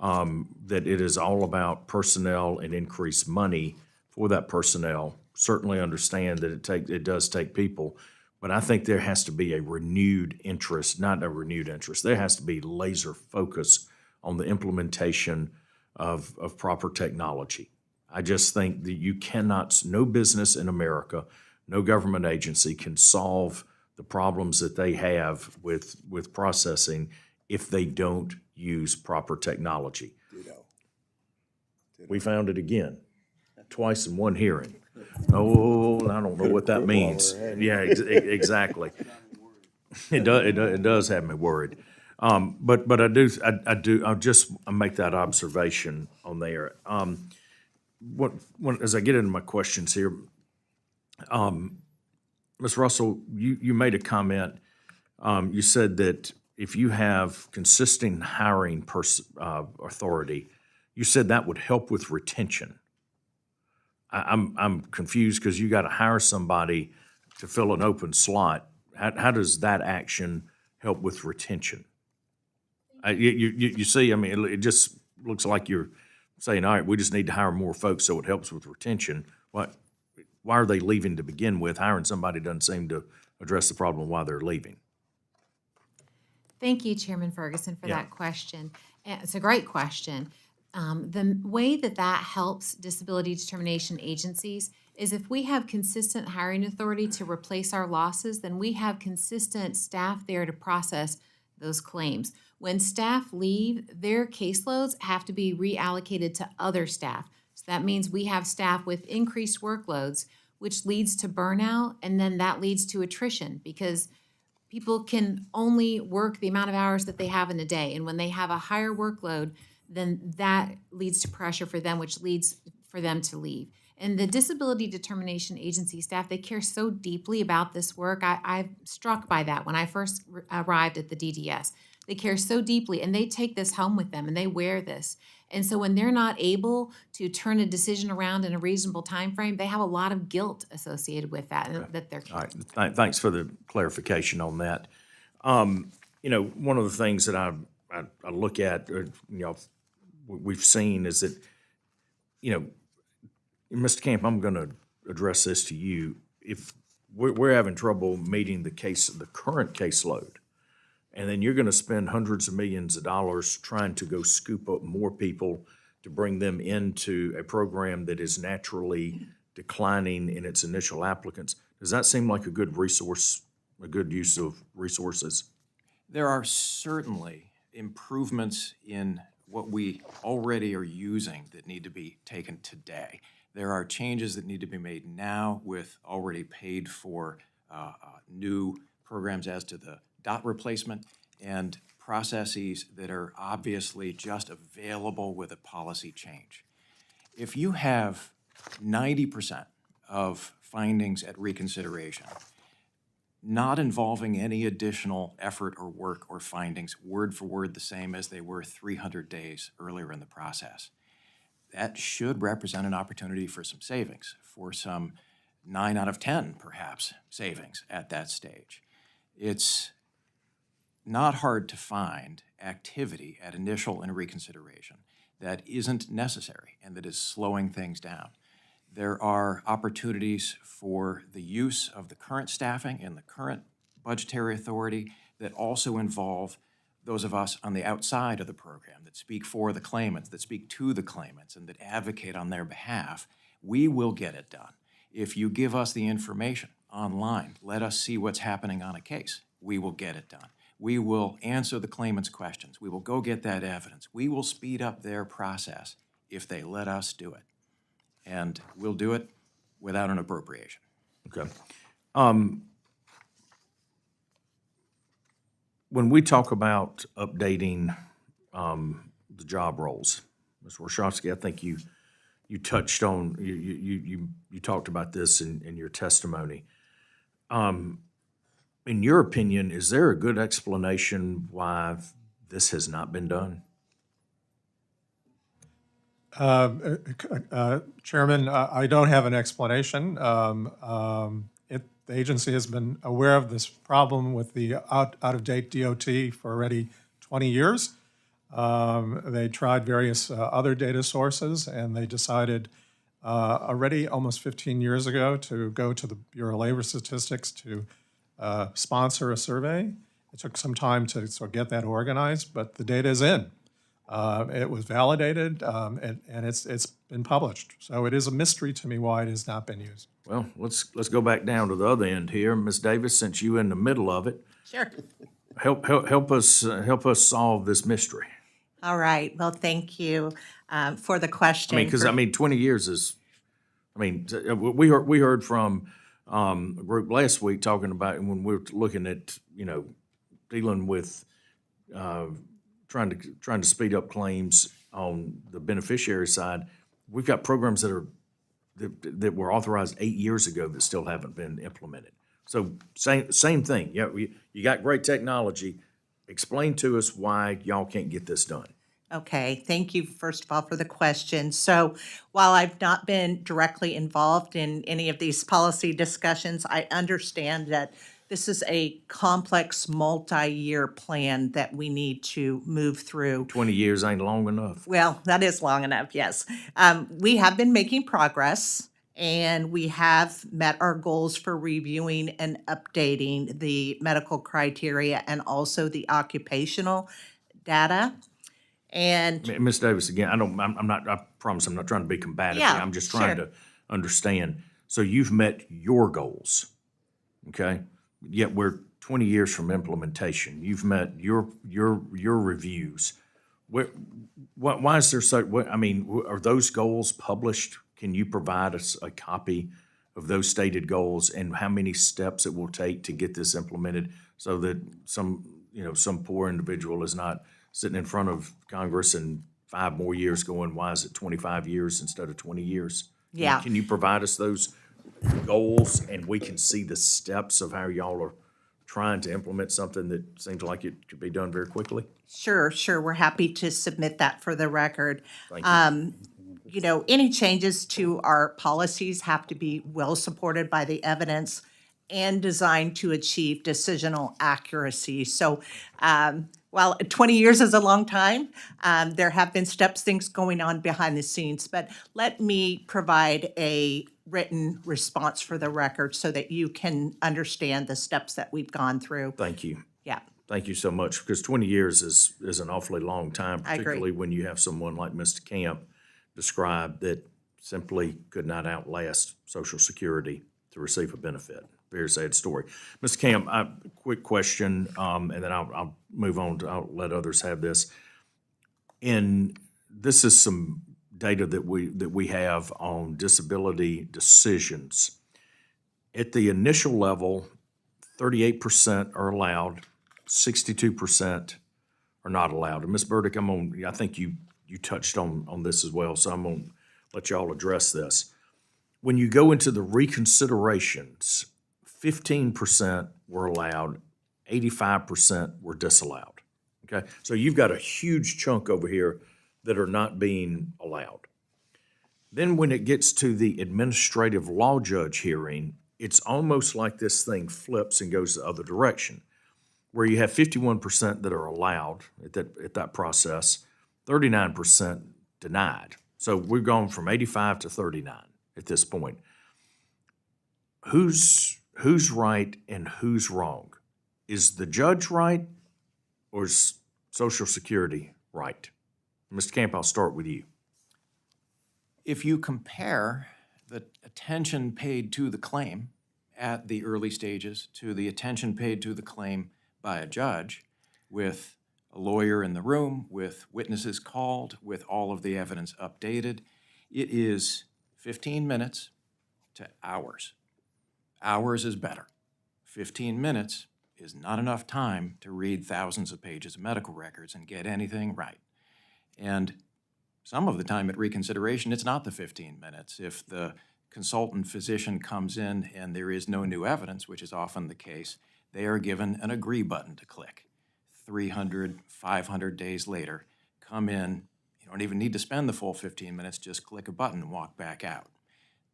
that it is all about personnel and increased money for that personnel. Certainly understand that it does take people, but I think there has to be a renewed interest, not a renewed interest. There has to be laser focus on the implementation of proper technology. I just think that you cannot, no business in America, no government agency can solve the problems that they have with processing if they don't use proper technology. We found it again, twice in one hearing. Oh, I don't know what that means. Yeah, exactly. It does have me worried. But I'll just make that observation on there. As I get into my questions here, Ms. Russell, you made a comment. You said that if you have consistent hiring authority, you said that would help with retention. I'm confused because you got to hire somebody to fill an open slot. How does that action help with retention? You see, I mean, it just looks like you're saying, all right, we just need to hire more folks so it helps with retention. Why are they leaving to begin with? Hiring somebody doesn't seem to address the problem why they're leaving. Thank you, Chairman Ferguson, for Yeah. that question. And it's a great question. The way that helps disability determination agencies is if we have consistent hiring authority to replace our losses, then we have consistent staff there to process those claims. When staff leave, their caseloads have to be reallocated to other staff. So that means we have staff with increased workloads, which leads to burnout, and then that leads to attrition because people can only work the amount of hours that they have in a day. And when they have a higher workload, then that leads to pressure for them, which leads for them to leave. And the disability determination agency staff, they care so deeply about this work. I'm struck by that when I first arrived at the DDS. They care so deeply, and they take this home with them, and they wear this. And so when they're not able to turn a decision around in a reasonable time frame, they have a lot of guilt associated with that, and that they're All right, thanks for the clarification on that. One of the things that I look at, we've seen is that, Mr. Camp, I'm going to address this to you. If we're having trouble meeting the current caseload, and then you're going to spend hundreds of millions of dollars trying to go scoop up more people to bring them into a program that is naturally declining in its initial applicants. Does that seem like a good resource, a good use of resources? There are certainly improvements in what we already are using that need to be taken today. There are changes that need to be made now with already paid for new programs as to the dot replacement and processes that are obviously just available with a policy change. If you have 90% of findings at reconsideration not involving any additional effort or work or findings, word for word the same as they were 300 days earlier in the process, that should represent an opportunity for some savings, for some 9 out of 10, perhaps, savings at that stage. It's not hard to find activity at initial and reconsideration that isn't necessary and that is slowing things down. There are opportunities for the use of the current staffing and the current budgetary authority that also involve those of us on the outside of the program that speak for the claimants, that speak to the claimants, and that advocate on their behalf. We will get it done. If you give us the information online, let us see what's happening on a case, we will get it done. We will answer the claimant's questions. We will go get that evidence. We will speed up their process if they let us do it. And we'll do it without an appropriation. Okay. when we talk about updating the job roles, Ms. Warshawski, I think you touched on, you talked about this in your testimony. In your opinion, is there a good explanation why this has not been done? Chairman, I don't have an explanation. The agency has been aware of this problem with the out-of-date DOT for already 20 years. They tried various other data sources, and they decided already almost 15 years ago to go to the Bureau of Labor Statistics to sponsor a survey. It took some time to sort of get that organized, but the data is in. It was validated, and it's been published. So it is a mystery to me why it has not been used. Well, let's go back down to the other end here. Ms. Davis, since you're in the middle of it, Sure. help us solve this mystery. All right. Well, thank you for the question. 20 years is, we heard from a group last week talking about when we were looking at, dealing with trying to speed up claims on the beneficiary side. We've got programs that were authorized 8 years ago that still haven't been implemented. So same thing. Yeah, you got great technology. Explain to us why y'all can't get this done. Okay, thank you, first of all, for the question. So while I've not been directly involved in any of these policy discussions, I understand that this is a complex, multi-year plan that we need to move through. 20 years ain't long enough. Well, that is long enough, yes. We have been making progress, and we have met our goals for reviewing and updating the medical criteria and also the occupational data. And Ms. Davis, again, I promise I'm not trying to be combative here. Yeah, I'm just trying sure. to understand. So you've met your goals, okay? Yet we're 20 years from implementation. You've met your reviews. Why is there are those goals published? Can you provide us a copy of those stated goals and how many steps it will take to get this implemented so that some poor individual is not sitting in front of Congress in 5 more years going, why is it 25 years instead of 20 years? Yeah. Can you provide us those goals and we can see the steps of how y'all are trying to implement something that seems like it could be done very quickly? Sure, we're happy to submit that for the record. Thank you. Any changes to our policies have to be well supported by the evidence and designed to achieve decisional accuracy. So while 20 years is a long time, there have been things going on behind the scenes, but let me provide a written response for the record so that you can understand the steps that we've gone through. Thank you. Yeah. Thank you so much, because 20 years is an awfully long time, I agree. particularly when you have someone like Mr. Camp described that simply could not outlast Social Security to receive a benefit. Very sad story. Mr. Camp, quick question, and then I'll move on I'll let others have this. And this is some data that we have on disability decisions. At the initial level, 38% are allowed, 62% are not allowed. And Ms. Burdick, I think you touched on this as well, so I'm gonna let y'all address this. When you go into the reconsiderations, 15% were allowed, 85% were disallowed. Okay, so you've got a huge chunk over here that are not being allowed. Then when it gets to the administrative law judge hearing, it's almost like this thing flips and goes the other direction, where you have 51% that are allowed at that process, 39% denied. So we've gone from 85 to 39 at this point. Who's right and who's wrong? Is the judge right or is Social Security right? Mr. Camp, I'll start with you. If you compare the attention paid to the claim at the early stages to the attention paid to the claim by a judge, with a lawyer in the room, with witnesses called, with all of the evidence updated, it is 15 minutes to hours. Hours is better. 15 minutes is not enough time to read thousands of pages of medical records and get anything right. And some of the time at reconsideration, it's not the 15 minutes. If the consultant physician comes in and there is no new evidence, which is often the case, they are given an agree button to click. 300, 500 days later, come in, you don't even need to spend the full 15 minutes, just click a button and walk back out.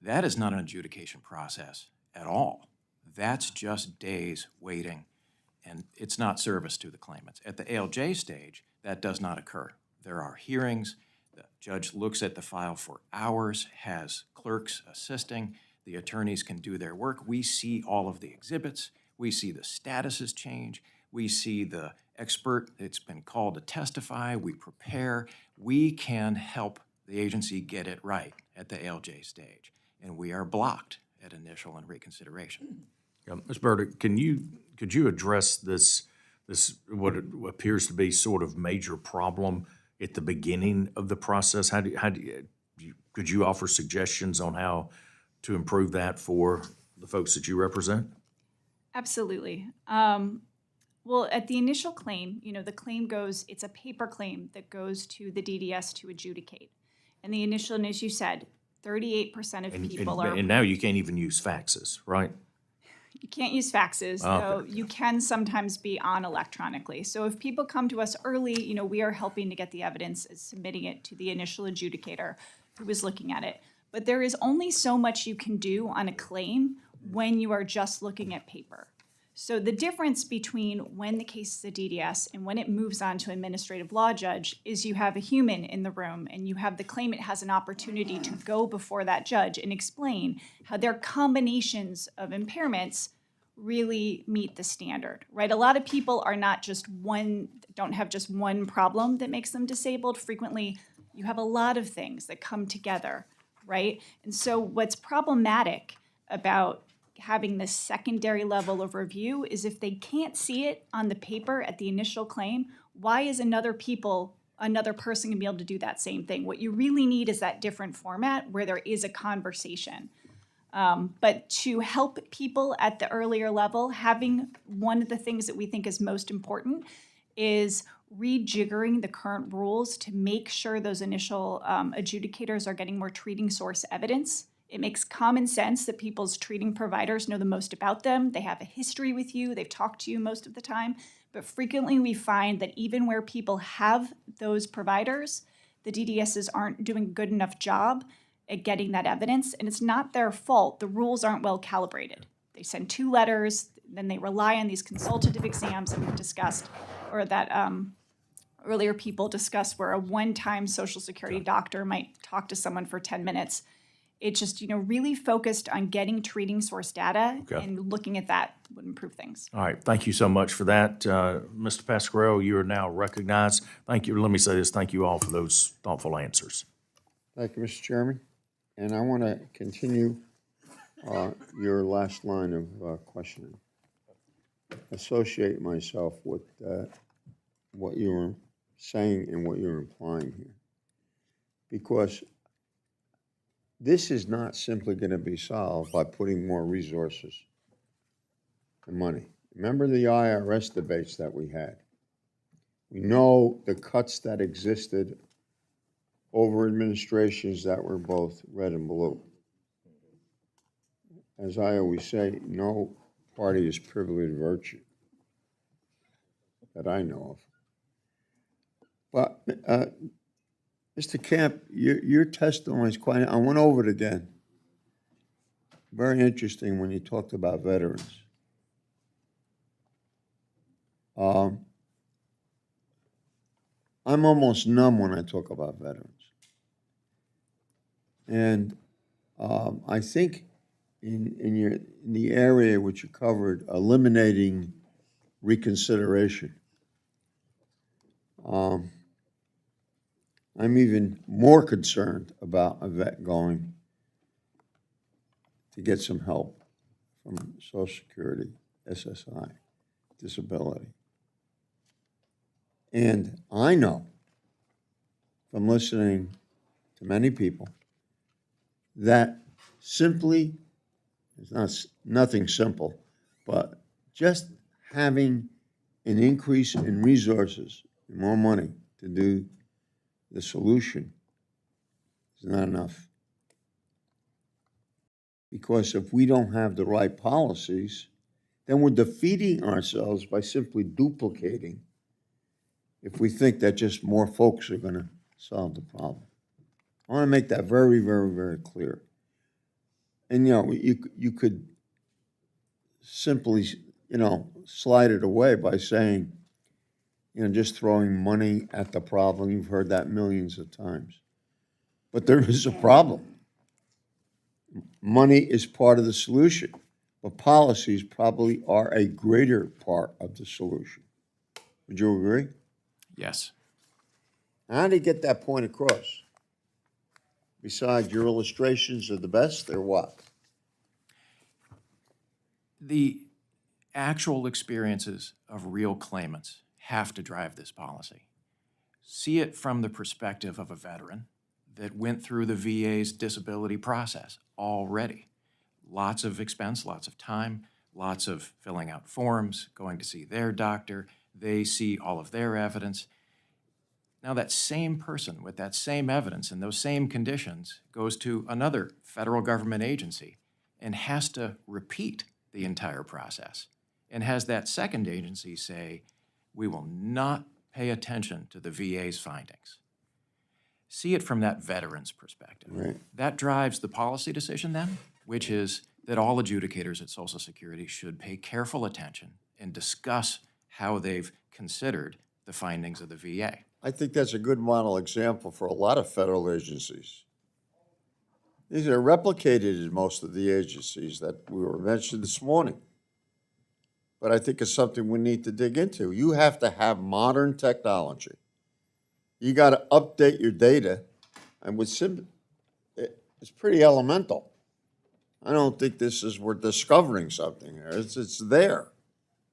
That is not an adjudication process at all. That's just days waiting, and it's not service to the claimants. At the ALJ stage, that does not occur. There are hearings, the judge looks at the file for hours, has clerks assisting, the attorneys can do their work. We see all of the exhibits, we see the statuses change, we see the expert that's been called to testify, we prepare. We can help the agency get it right at the ALJ stage, and we are blocked at initial and reconsideration. Ms. Burdick, could you address this what appears to be sort of major problem at the beginning of the process? Could you offer suggestions on how to improve that for the folks that you represent? Absolutely. Well, at the initial claim, the claim goes, it's a paper claim that goes to the DDS to adjudicate. And the initial, and as you said, 38% of people are. And now you can't even use faxes, right? You can't use faxes, though you can sometimes be on electronically. So if people come to us early, we are helping to get the evidence, submitting it to the initial adjudicator who is looking at it. But there is only so much you can do on a claim when you are just looking at paper. So the difference between when the case is a DDS and when it moves on to administrative law judge is you have a human in the room and you have the claimant has an opportunity to go before that judge and explain how their combinations of impairments really meet the standard, right? A lot of people are not just don't have just one problem that makes them disabled. Frequently, you have a lot of things that come together, right? And so what's problematic about having this secondary level of review is if they can't see it on the paper at the initial claim, why is another person gonna be able to do that same thing? What you really need is that different format where there is a conversation. But to help people at the earlier level, having one of the things that we think is most important is rejiggering the current rules to make sure those initial adjudicators are getting more treating source evidence. It makes common sense that people's treating providers know the most about them. They have a history with you. They've talked to you most of the time. But frequently we find that even where people have those providers, the DDSs aren't doing a good enough job at getting that evidence. And it's not their fault. The rules aren't well calibrated. They send 2 letters, then they rely on these consultative exams that we've discussed, or that earlier people discussed where a one-time Social Security doctor might talk to someone for 10 minutes. It's just, really focused on getting treating source data and looking at that would improve things. All right, thank you so much for that. Mr. Pasquarello, you are now recognized. Thank you. Let me say this, thank you all for those thoughtful answers. Thank you, Mr. Chairman. And I want to continue your last line of questioning. Associate myself with what you were saying and what you're implying here. Because this is not simply going to be solved by putting more resources and money. Remember the IRS debates that we had. We know the cuts that existed over administrations that were both red and blue. As I always say, no party is privileged virtue that I know of. But Mr. Camp, your testimony is quite, I went over it again. Very interesting when you talked about veterans. I'm almost numb when I talk about veterans. And I think in the area which you covered, eliminating reconsideration, I'm even more concerned about a vet going to get some help from Social Security, SSI, disability. And I know from listening to many people that simply, it's nothing simple, but just having an increase in resources, more money to do the solution is not enough. Because if we don't have the right policies, then we're defeating ourselves by simply duplicating if we think that just more folks are going to solve the problem. I want to make that very, very, very clear. And, you could simply, slide it away by saying, just throwing money at the problem. You've heard that millions of times. But there is a problem. Money is part of the solution, but policies probably are a greater part of the solution. Would you agree? Yes. How do you get that point across? Besides, your illustrations are the best, or what? The actual experiences of real claimants have to drive this policy. See it from the perspective of a veteran that went through the VA's disability process already. Lots of expense, lots of time, lots of filling out forms, going to see their doctor. They see all of their evidence. Now that same person with that same evidence and those same conditions goes to another federal government agency and has to repeat the entire process and has that second agency say, we will not pay attention to the VA's findings. See it from that veteran's perspective. Right. That drives the policy decision then, which is that all adjudicators at Social Security should pay careful attention and discuss how they've considered the findings of the VA. I think that's a good model example for a lot of federal agencies. These are replicated in most of the agencies that we were mentioned this morning. But I think it's something we need to dig into. You have to have modern technology. You got to update your data, and with it's pretty elemental. I don't think we're discovering something here. It's there,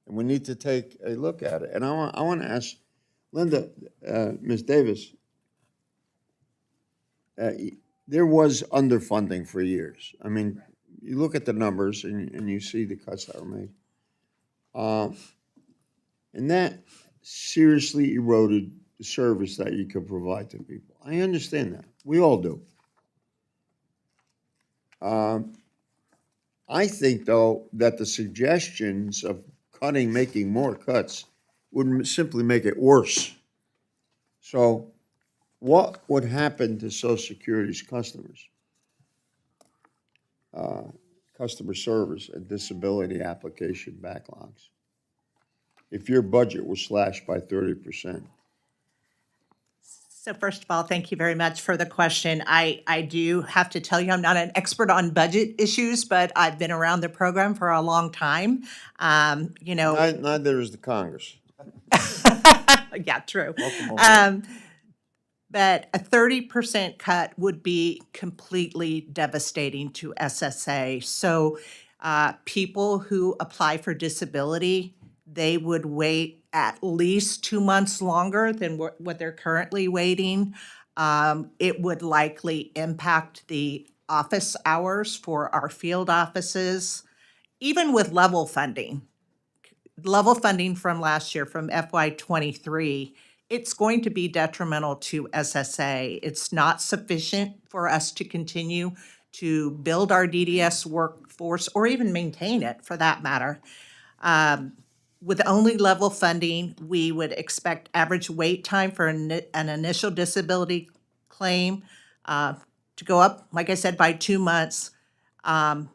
and we need to take a look at it. And I want to ask Linda, Ms. Davis, there was underfunding for years. I mean, you look at the numbers and you see the cuts that were made. And that seriously eroded the service that you could provide to people. I understand that. We all do. I think, though, that the suggestions of making more cuts would simply make it worse. So what would happen to Social Security's customers? Customer service and disability application backlogs, if your budget was slashed by 30%? So first of all, thank you very much for the question. I do have to tell you, I'm not an expert on budget issues, but I've been around the program for a long time. Neither is the Congress. Yeah, true. Welcome aboard. But a 30% cut would be completely devastating to SSA. So people who apply for disability, they would wait at least 2 months longer than what they're currently waiting. It would likely impact the office hours for our field offices, even with level funding. Level funding from last year, from FY23, it's going to be detrimental to SSA. It's not sufficient for us to continue to build our DDS workforce or even maintain it for that matter. With only level funding, we would expect average wait time for an initial disability claim to go up, like I said, by 2 months, and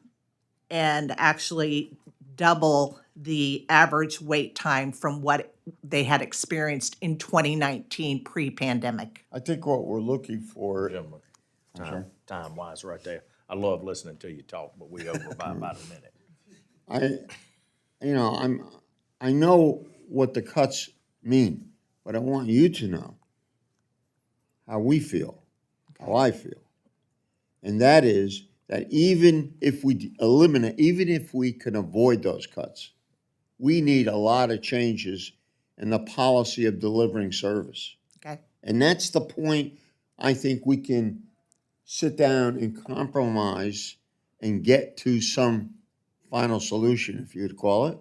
actually double the average wait time from what they had experienced in 2019 pre-pandemic. I think what we're looking for, Gentlemen, time-wise right there. I love listening to you talk, but we over by about a minute. I know what the cuts mean, but I want you to know how we feel, how I feel. And that is that even if we can avoid those cuts, we need a lot of changes in the policy of delivering service. Okay. And that's the point I think we can sit down and compromise and get to some final solution, if you'd call it.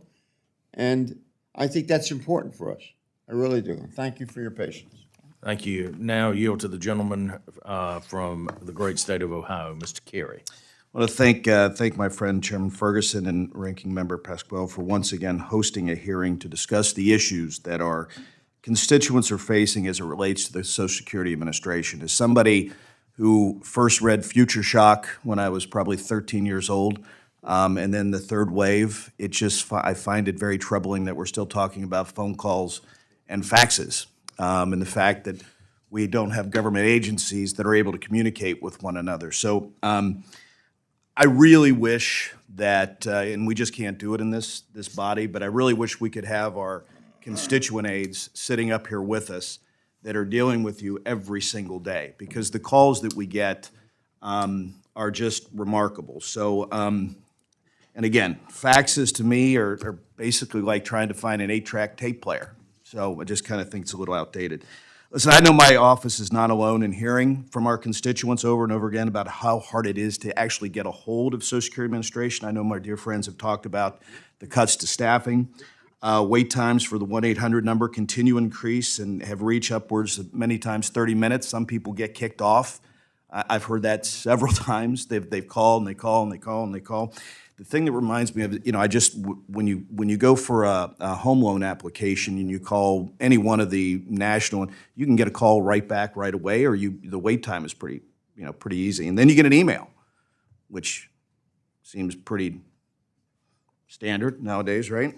And I think that's important for us. I really do. Thank you for your patience. Thank you. Now yield to the gentleman from the great state of Ohio, Mr. Carey. I want to thank my friend Chairman Ferguson and Ranking Member Pasquale for once again hosting a hearing to discuss the issues that our constituents are facing as it relates to the Social Security Administration. As somebody who first read Future Shock when I was probably 13 years old, and then the third wave, I find it very troubling that we're still talking about phone calls and faxes, and the fact that we don't have government agencies that are able to communicate with one another. So I really wish that, and we just can't do it in this body, but I really wish we could have our constituent aides sitting up here with us that are dealing with you every single day, because the calls that we get are just remarkable. So, and again, faxes to me are basically like trying to find an 8-track tape player. So I just kind of think it's a little outdated. Listen, I know my office is not alone in hearing from our constituents over and over again about how hard it is to actually get a hold of Social Security Administration. I know my dear friends have talked about the cuts to staffing. Wait times for the 1-800 number continue to increase and have reached upwards of many times 30 minutes. Some people get kicked off. I've heard that several times. They've called and they call and they call and they call. The thing that reminds me of, when you go for a home loan application and you call any one of the national, you can get a call right back right away, or the wait time is pretty easy. And then you get an email, which seems pretty standard nowadays, right?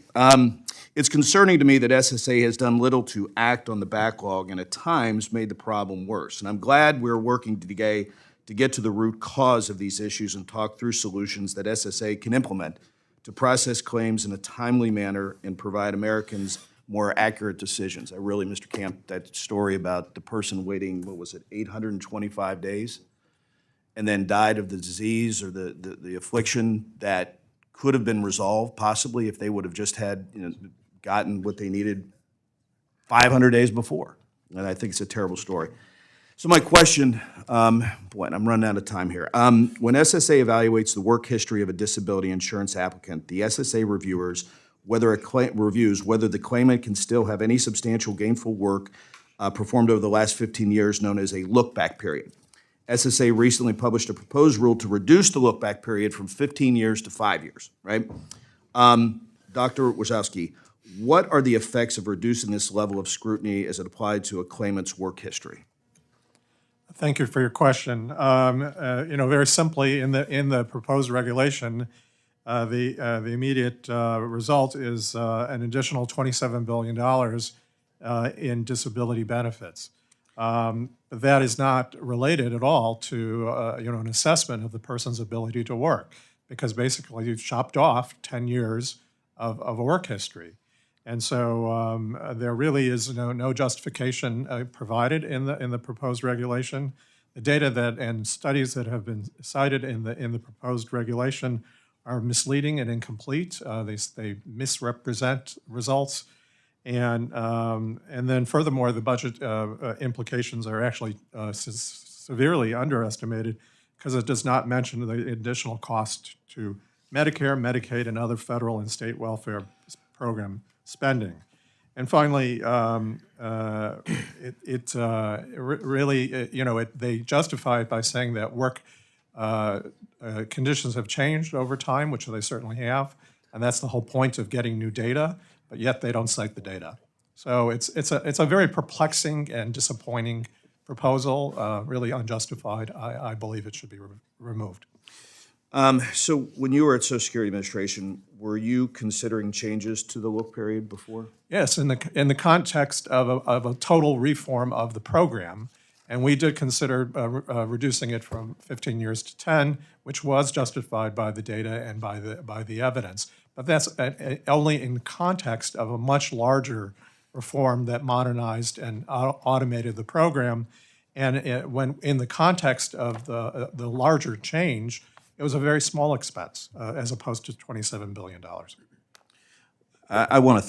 It's concerning to me that SSA has done little to act on the backlog and at times made the problem worse. And I'm glad we're working today to get to the root cause of these issues and talk through solutions that SSA can implement to process claims in a timely manner and provide Americans more accurate decisions. I really, Mr. Camp, that story about the person waiting, 825 days, and then died of the disease or the affliction that could have been resolved possibly if they would have just had, gotten what they needed 500 days before. And I think it's a terrible story. So my question, I'm running out of time here. When SSA evaluates the work history of a disability insurance applicant, the SSA reviews whether the claimant can still have any substantial gainful work performed over the last 15 years, known as a look-back period. SSA recently published a proposed rule to reduce the look-back period from 15 years to 5 years, right? Dr. Wachowski, what are the effects of reducing this level of scrutiny as it applied to a claimant's work history? Thank you for your question. Very simply, in the proposed regulation, the immediate result is an additional $27 billion in disability benefits. That is not related at all to an assessment of the person's ability to work, because basically you've chopped off 10 years of a work history. And so there really is no justification provided in the proposed regulation. The data and studies that have been cited in the proposed regulation are misleading and incomplete. They misrepresent results, and then furthermore, the budget implications are actually severely underestimated, because it does not mention the additional cost to Medicare, Medicaid, and other federal and state welfare program spending. And finally, they justify it by saying that work conditions have changed over time, which they certainly have, and that's the whole point of getting new data, but yet they don't cite the data. So it's a very perplexing and disappointing proposal, really unjustified. I believe it should be removed. So when you were at Social Security Administration, were you considering changes to the look period before? Yes, in the context of a total reform of the program, and we did consider reducing it from 15 years to 10, which was justified by the data and by the evidence. But that's only in context of a much larger reform that modernized and automated the program. And when in the context of the larger change, it was a very small expense as opposed to $27 billion. I want to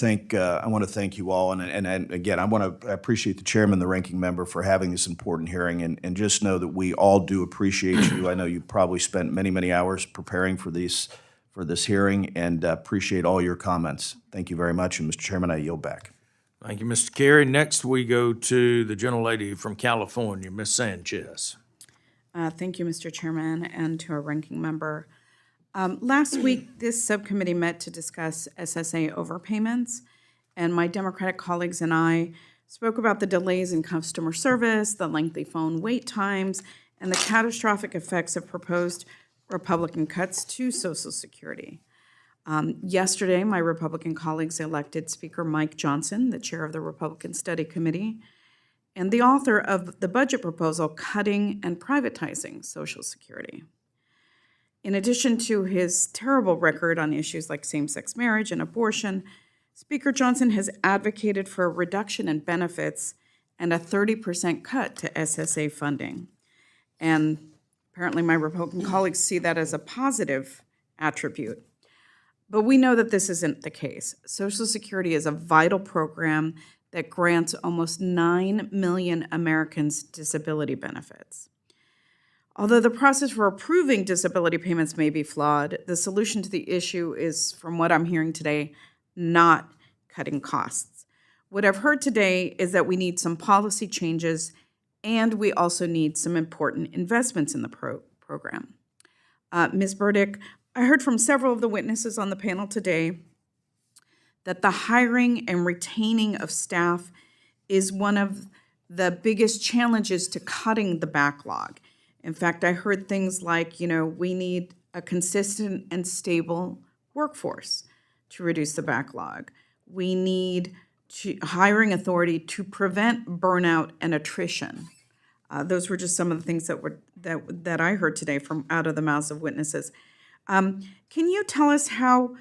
thank you all, and again, I appreciate the chairman, the ranking member, for having this important hearing, and just know that we all do appreciate you. I know you probably spent many hours preparing for for this hearing and appreciate all your comments. Thank you very much, and Mr. Chairman, I yield back. Thank you, Mr. Carey. Next, we go to the gentlelady from California, Ms. Sanchez. Thank you, Mr. Chairman, and to our ranking member. Last week, this subcommittee met to discuss SSA overpayments, and my Democratic colleagues and I spoke about the delays in customer service, the lengthy phone wait times, and the catastrophic effects of proposed Republican cuts to Social Security. Yesterday, my Republican colleagues elected Speaker Mike Johnson, the chair of the Republican Study Committee, and the author of the budget proposal cutting and privatizing Social Security. In addition to his terrible record on issues like same-sex marriage and abortion, Speaker Johnson has advocated for a reduction in benefits and a 30% cut to SSA funding. And apparently my Republican colleagues see that as a positive attribute. But we know that this isn't the case. Social Security is a vital program that grants almost 9 million Americans disability benefits. Although the process for approving disability payments may be flawed, the solution to the issue is, from what I'm hearing today, not cutting costs. What I've heard today is that we need some policy changes, and we also need some important investments in the program. Ms. Burdick, I heard from several of the witnesses on the panel today that the hiring and retaining of staff is one of the biggest challenges to cutting the backlog. In fact, I heard things like, we need a consistent and stable workforce to reduce the backlog. We need hiring authority to prevent burnout and attrition. Those were just some of the things that I heard today from out of the mouths of witnesses. Can you tell us how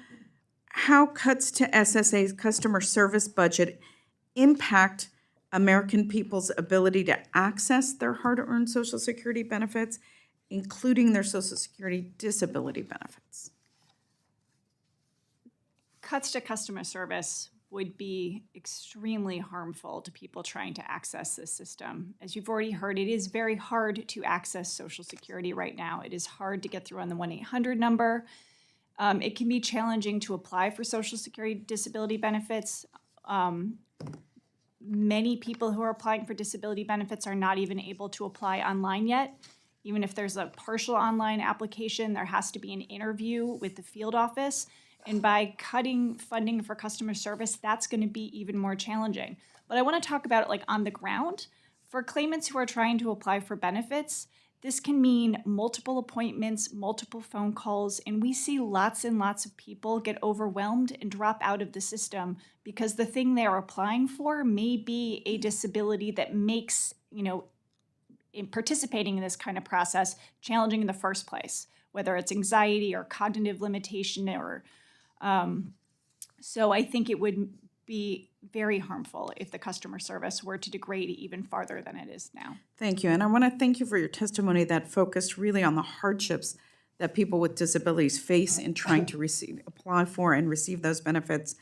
cuts to SSA's customer service budget impact American people's ability to access their hard-earned Social Security benefits, including their Social Security disability benefits? Cuts to customer service would be extremely harmful to people trying to access this system. As you've already heard, it is very hard to access Social Security right now. It is hard to get through on the 1-800 number. It can be challenging to apply for Social Security disability benefits. Many people who are applying for disability benefits are not even able to apply online yet. Even if there's a partial online application, there has to be an interview with the field office. And by cutting funding for customer service, that's going to be even more challenging. But I want to talk about it like on the ground. For claimants who are trying to apply for benefits, this can mean multiple appointments, multiple phone calls, and we see lots and lots of people get overwhelmed and drop out of the system because the thing they're applying for may be a disability that makes, in participating in this kind of process challenging in the first place, whether it's anxiety or cognitive limitation or so I think it would be very harmful if the customer service were to degrade even farther than it is now. Thank you. And I want to thank you for your testimony that focused really on the hardships that people with disabilities face in trying to apply for and receive those benefits.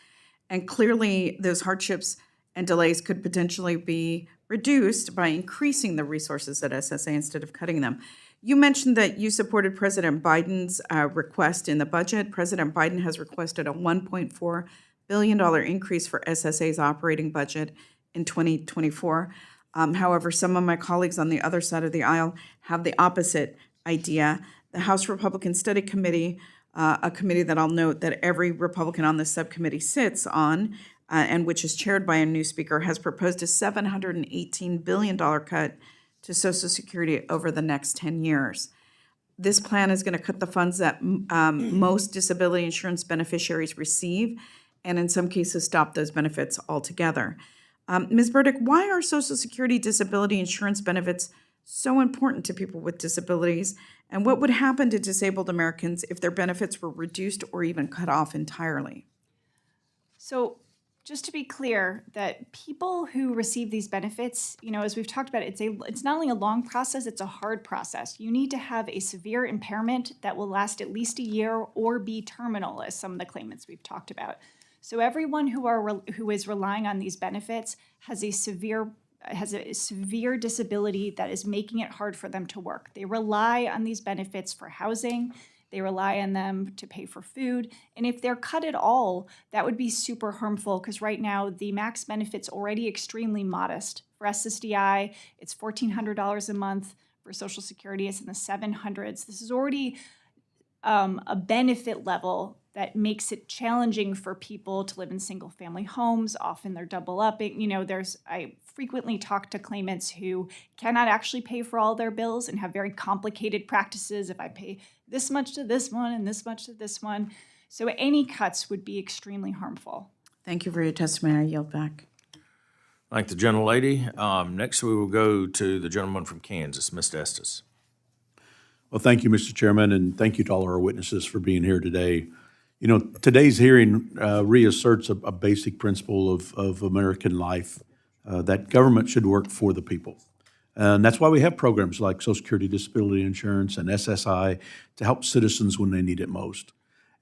And clearly, those hardships and delays could potentially be reduced by increasing the resources at SSA instead of cutting them. You mentioned that you supported President Biden's request in the budget. President Biden has requested a $1.4 billion increase for SSA's operating budget in 2024. However, some of my colleagues on the other side of the aisle have the opposite idea. The House Republican Study Committee, a committee that I'll note that every Republican on this subcommittee sits on, and which is chaired by a new speaker, has proposed a $718 billion cut to Social Security over the next 10 years. This plan is going to cut the funds that most disability insurance beneficiaries receive, and in some cases stop those benefits altogether. Ms. Burdick, why are Social Security disability insurance benefits so important to people with disabilities, and what would happen to disabled Americans if their benefits were reduced or even cut off entirely? So just to be clear, that people who receive these benefits, as we've talked about, it's not only a long process, it's a hard process. You need to have a severe impairment that will last at least a year or be terminal, as some of the claimants we've talked about. So everyone who is relying on these benefits has a severe disability that is making it hard for them to work. They rely on these benefits for housing. They rely on them to pay for food. And if they're cut at all, that would be super harmful because right now the max benefit's already extremely modest. For SSDI, it's $1,400 a month. For Social Security, it's in the 700s. This is already a benefit level that makes it challenging for people to live in single-family homes. Often they're double upping. I frequently talk to claimants who cannot actually pay for all their bills and have very complicated practices. If I pay this much to this one and this much to this one. So any cuts would be extremely harmful. Thank you for your testimony. I yield back. Thank the gentlelady. Next, we will go to the gentleman from Kansas, Mr. Estes. Well, thank you, Mr. Chairman, and thank you to all our witnesses for being here today. You know, today's hearing reasserts a basic principle of American life, that government should work for the people. And that's why we have programs like Social Security Disability Insurance and SSI to help citizens when they need it most.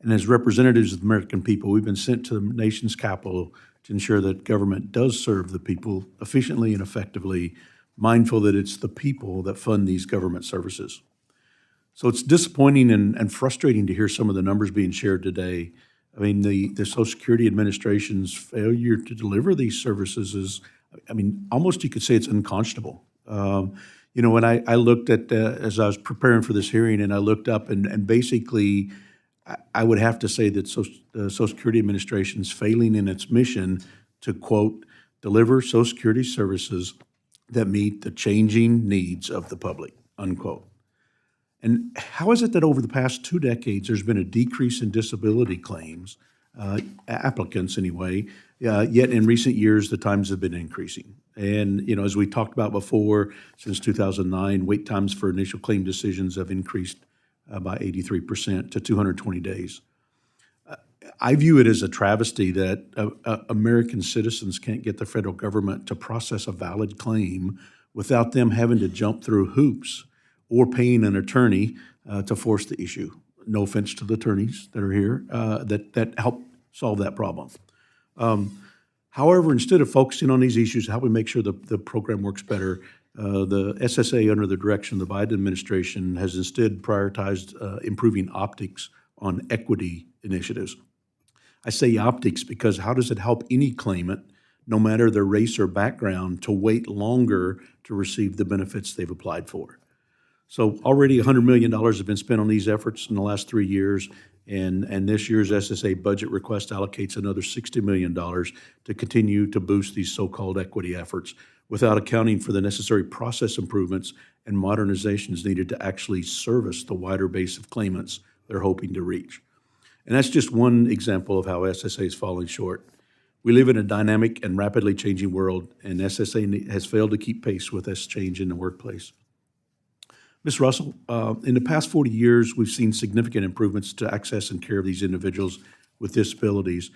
And as representatives of the American people, we've been sent to the nation's capital to ensure that government does serve the people efficiently and effectively, mindful that it's the people that fund these government services. So it's disappointing and frustrating to hear some of the numbers being shared today. I mean, the Social Security Administration's failure to deliver these services is, almost you could say it's unconscionable. When I looked at, as I was preparing for this hearing, and I looked up and basically I would have to say that the Social Security Administration is failing in its mission to, quote, deliver Social Security services that meet the changing needs of the public, unquote. And how is it that over the past 2 decades, there's been a decrease in disability claims, applicants anyway, yet in recent years, the times have been increasing. And, as we talked about before, since 2009, wait times for initial claim decisions have increased by 83% to 220 days. I view it as a travesty that American citizens can't get the federal government to process a valid claim without them having to jump through hoops or paying an attorney to force the issue. No offense to the attorneys that are here that help solve that problem. However, instead of focusing on these issues, how we make sure the program works better, the SSA, under the direction of the Biden administration, has instead prioritized improving optics on equity initiatives. I say optics because how does it help any claimant, no matter their race or background, to wait longer to receive the benefits they've applied for? So already $100 million have been spent on these efforts in the last 3 years, and this year's SSA budget request allocates another $60 million to continue to boost these so-called equity efforts without accounting for the necessary process improvements and modernizations needed to actually service the wider base of claimants they're hoping to reach. And that's just one example of how SSA is falling short. We live in a dynamic and rapidly changing world, and SSA has failed to keep pace with this change in the workplace. Ms. Russell, in the past 40 years, we've seen significant improvements to access and care of these individuals with disabilities.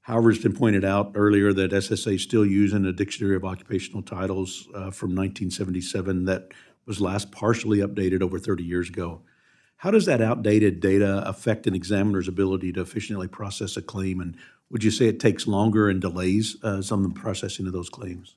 However, it's been pointed out earlier that SSA is still using a dictionary of occupational titles from 1977 that was last partially updated over 30 years ago. How does that outdated data affect an examiner's ability to efficiently process a claim? And would you say it takes longer and delays some of the processing of those claims?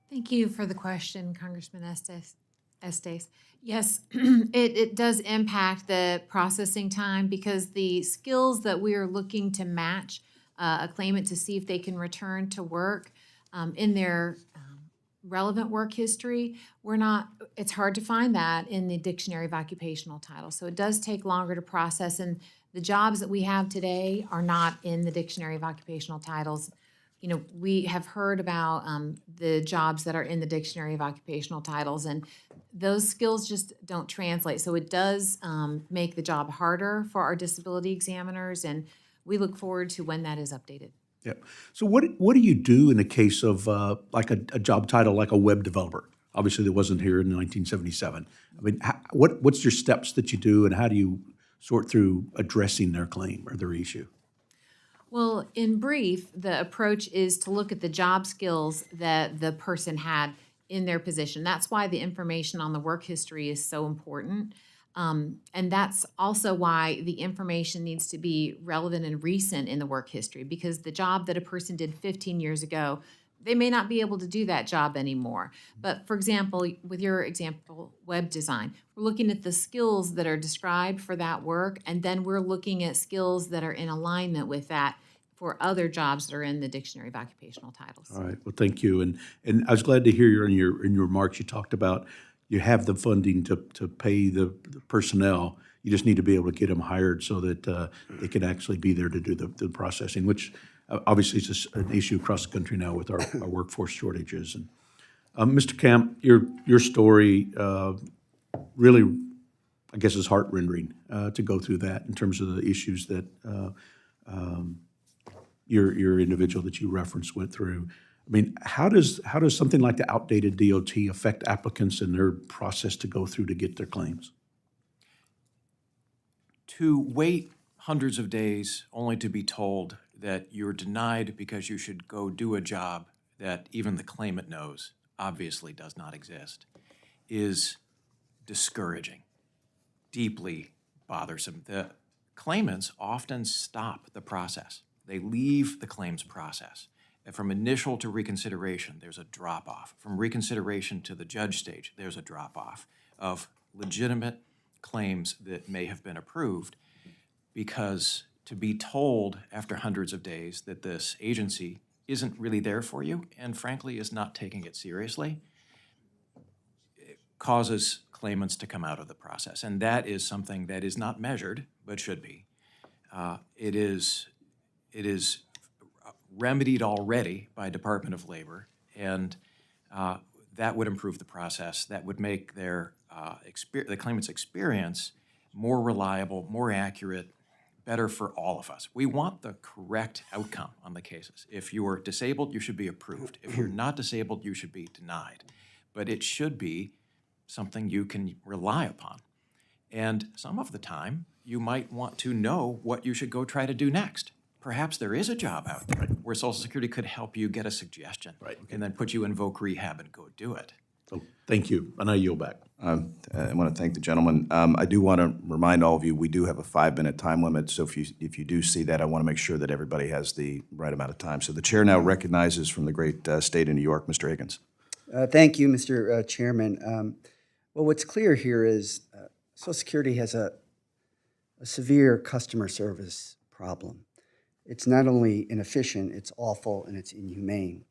Thank you for the question, Congressman Estes. Yes, it does impact the processing time because the skills that we are looking to match a claimant to see if they can return to work in their relevant work history, it's hard to find that in the Dictionary of Occupational Titles. So it does take longer to process, and the jobs that we have today are not in the Dictionary of Occupational Titles. We have heard about the jobs that are in the Dictionary of Occupational Titles, and those skills just don't translate. So it does make the job harder for our disability examiners, and we look forward to when that is updated. Yeah. So what do you do in the case of like a job title like a web developer? Obviously, that wasn't here in 1977. I mean, what's your steps that you do, and how do you sort through addressing their claim or their issue? Well, in brief, the approach is to look at the job skills that the person had in their position. That's why the information on the work history is so important. And that's also why the information needs to be relevant and recent in the work history, because the job that a person did 15 years ago, they may not be able to do that job anymore. But for example, with your example, web design, we're looking at the skills that are described for that work, and then we're looking at skills that are in alignment with that for other jobs that are in the Dictionary of Occupational Titles. All right, well, thank you. And I was glad to hear in your remarks, you talked about you have the funding to pay the personnel. You just need to be able to get them hired so that they can actually be there to do the processing, which obviously is an issue across the country now with our workforce shortages. And Mr. Camp, your story really, I guess, is heart-rending to go through that in terms of the issues that your individual that you referenced went through. I mean, how does something like the outdated DOT affect applicants and their process to go through to get their claims? To wait hundreds of days only to be told that you're denied because you should go do a job that even the claimant knows obviously does not exist is discouraging, deeply bothersome. The claimants often stop the process. They leave the claims process. And from initial to reconsideration, there's a drop-off. From reconsideration to the judge stage, there's a drop-off of legitimate claims that may have been approved, because to be told after hundreds of days that this agency isn't really there for you and frankly is not taking it seriously, it causes claimants to come out of the process. And that is something that is not measured, but should be. It is remedied already by Department of Labor, and that would improve the process. That would make their the claimant's experience more reliable, more accurate, better for all of us. We want the correct outcome on the cases. If you are disabled, you should be approved. If you're not disabled, you should be denied. But it should be something you can rely upon. And some of the time, you might want to know what you should go try to do next. Perhaps there is a job out there where Social Security could help you get a suggestion, and then put you in voc rehab and go do it. So thank you, and I yield back. I want to thank the gentleman. I do want to remind all of you, we do have a 5-minute time limit, so if you do see that, I want to make sure that everybody has the right amount of time. So the chair now recognizes from the great state of New York, Mr. Higgins. Thank you, Mr. Chairman. Well, what's clear here is Social Security has a severe customer service problem. It's not only inefficient, it's awful, and it's inhumane.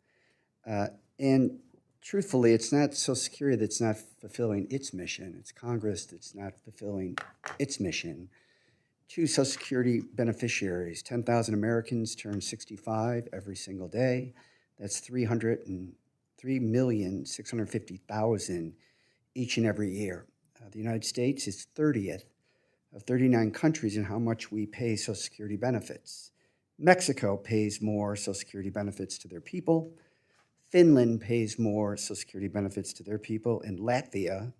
And truthfully, it's not Social Security that's not fulfilling its mission. It's Congress that's not fulfilling its mission. To Social Security beneficiaries, 10,000 Americans turn 65 every single day. That's 303,650,000 each and every year. The United States is 30th of 39 countries in how much we pay Social Security benefits. Mexico pays more Social Security benefits to their people. Finland pays more Social Security benefits to their people, and Latvia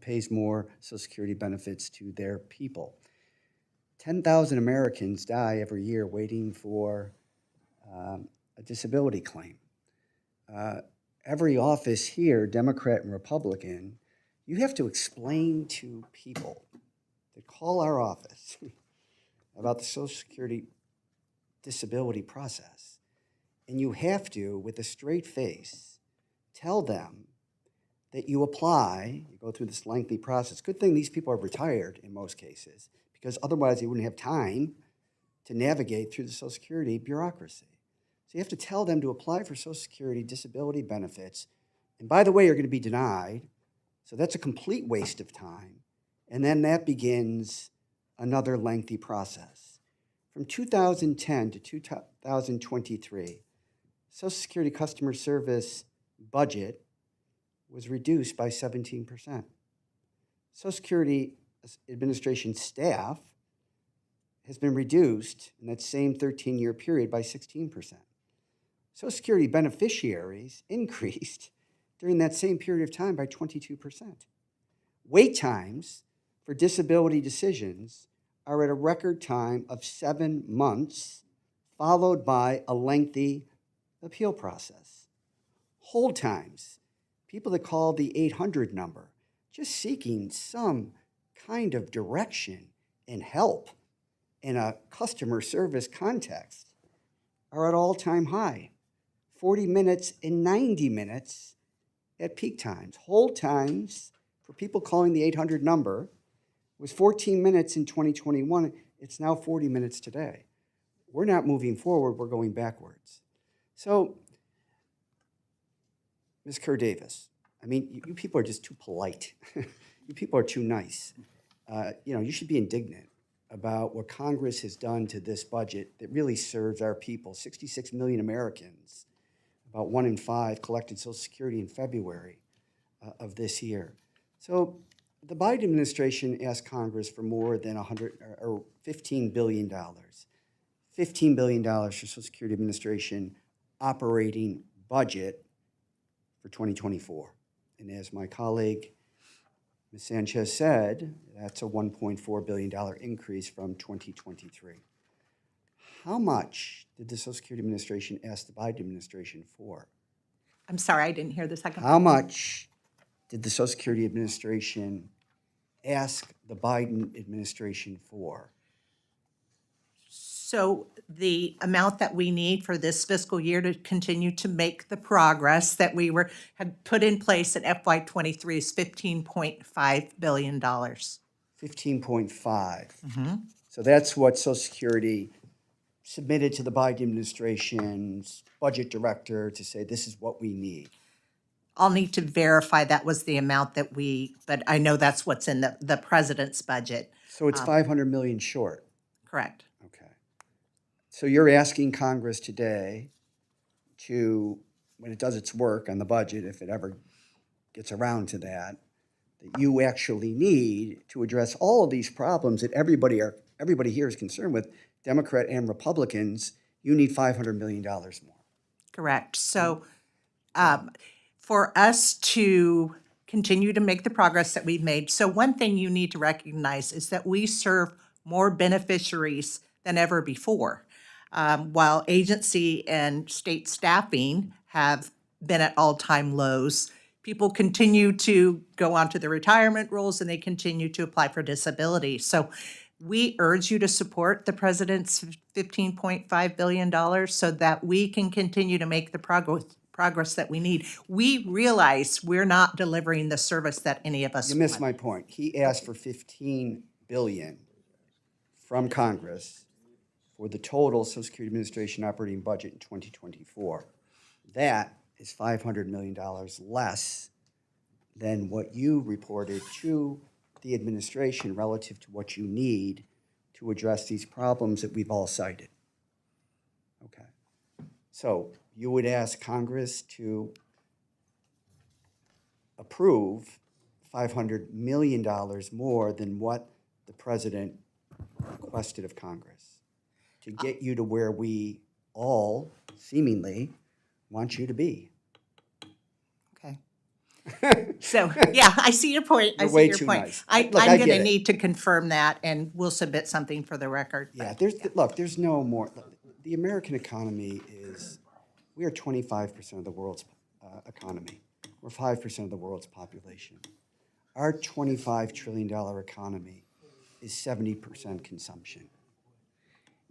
pays more Social Security benefits to their people. 10,000 Americans die every year waiting for a disability claim. Every office here, Democrat and Republican, you have to explain to people that call our office about the Social Security disability process. And you have to, with a straight face, tell them that you apply, you go through this lengthy process. Good thing these people are retired in most cases, because otherwise they wouldn't have time to navigate through the Social Security bureaucracy. So you have to tell them to apply for Social Security disability benefits. And by the way, you're going to be denied. So that's a complete waste of time. And then that begins another lengthy process. From 2010 to 2023, Social Security customer service budget was reduced by 17%. Social Security Administration staff has been reduced in that same 13-year period by 16%. Social Security beneficiaries increased during that same period of time by 22%. Wait times for disability decisions are at a record time of 7 months, followed by a lengthy appeal process. Hold times, people that call the 800 number, just seeking some kind of direction and help in a customer service context, are at all-time high. 40 minutes and 90 minutes at peak times. Hold times for people calling the 800 number was 14 minutes in 2021. It's now 40 minutes today. We're not moving forward, we're going backwards. So, Ms. Kerr Davis, I mean, you people are just too polite. You people are too nice. You should be indignant about what Congress has done to this budget that really serves our people. 66 million Americans, about 1 in 5, collected Social Security in February of this year. So the Biden administration asked Congress for more than $15 billion. $15 billion for Social Security Administration operating budget for 2024. And as my colleague, Ms. Sanchez said, that's a $1.4 billion increase from 2023. How much did the Social Security Administration ask the Biden administration for? I'm sorry, I didn't hear the second. How much did the Social Security Administration ask the Biden administration for? So the amount that we need for this fiscal year to continue to make the progress that we had put in place in FY23 is $15.5 billion. 15.5. So that's what Social Security submitted to the Biden administration's budget director to say this is what we need. I'll need to verify that was the amount that but I know that's what's in the president's budget. So it's 500 million short. Correct. Okay. So you're asking Congress today to, when it does its work on the budget, if it ever gets around to that you actually need to address all of these problems that everybody here is concerned with, Democrat and Republicans, you need $500 million more. Correct. So for us to continue to make the progress that we've made, so one thing you need to recognize is that we serve more beneficiaries than ever before. While agency and state staffing have been at all-time lows, people continue to go onto the retirement rolls and they continue to apply for disability. So we urge you to support the president's $15.5 billion so that we can continue to make the progress that we need. We realize we're not delivering the service that any of us You missed want. my point. He asked for $15 billion from Congress for the total Social Security Administration operating budget in 2024. That is $500 million less than what you reported to the administration relative to what you need to address these problems that we've all cited. Okay. So you would ask Congress to approve $500 million more than what the president requested of Congress to get you to where we all seemingly want you to be. Okay. So, yeah, I see your point. You're way too nice. Look, I I'm get going to it. need to confirm that, and we'll submit something for the record. Yeah, there's no more. The American economy is, we are 25% of the world's economy. We're 5% of the world's population. Our $25 trillion economy is 70% consumption.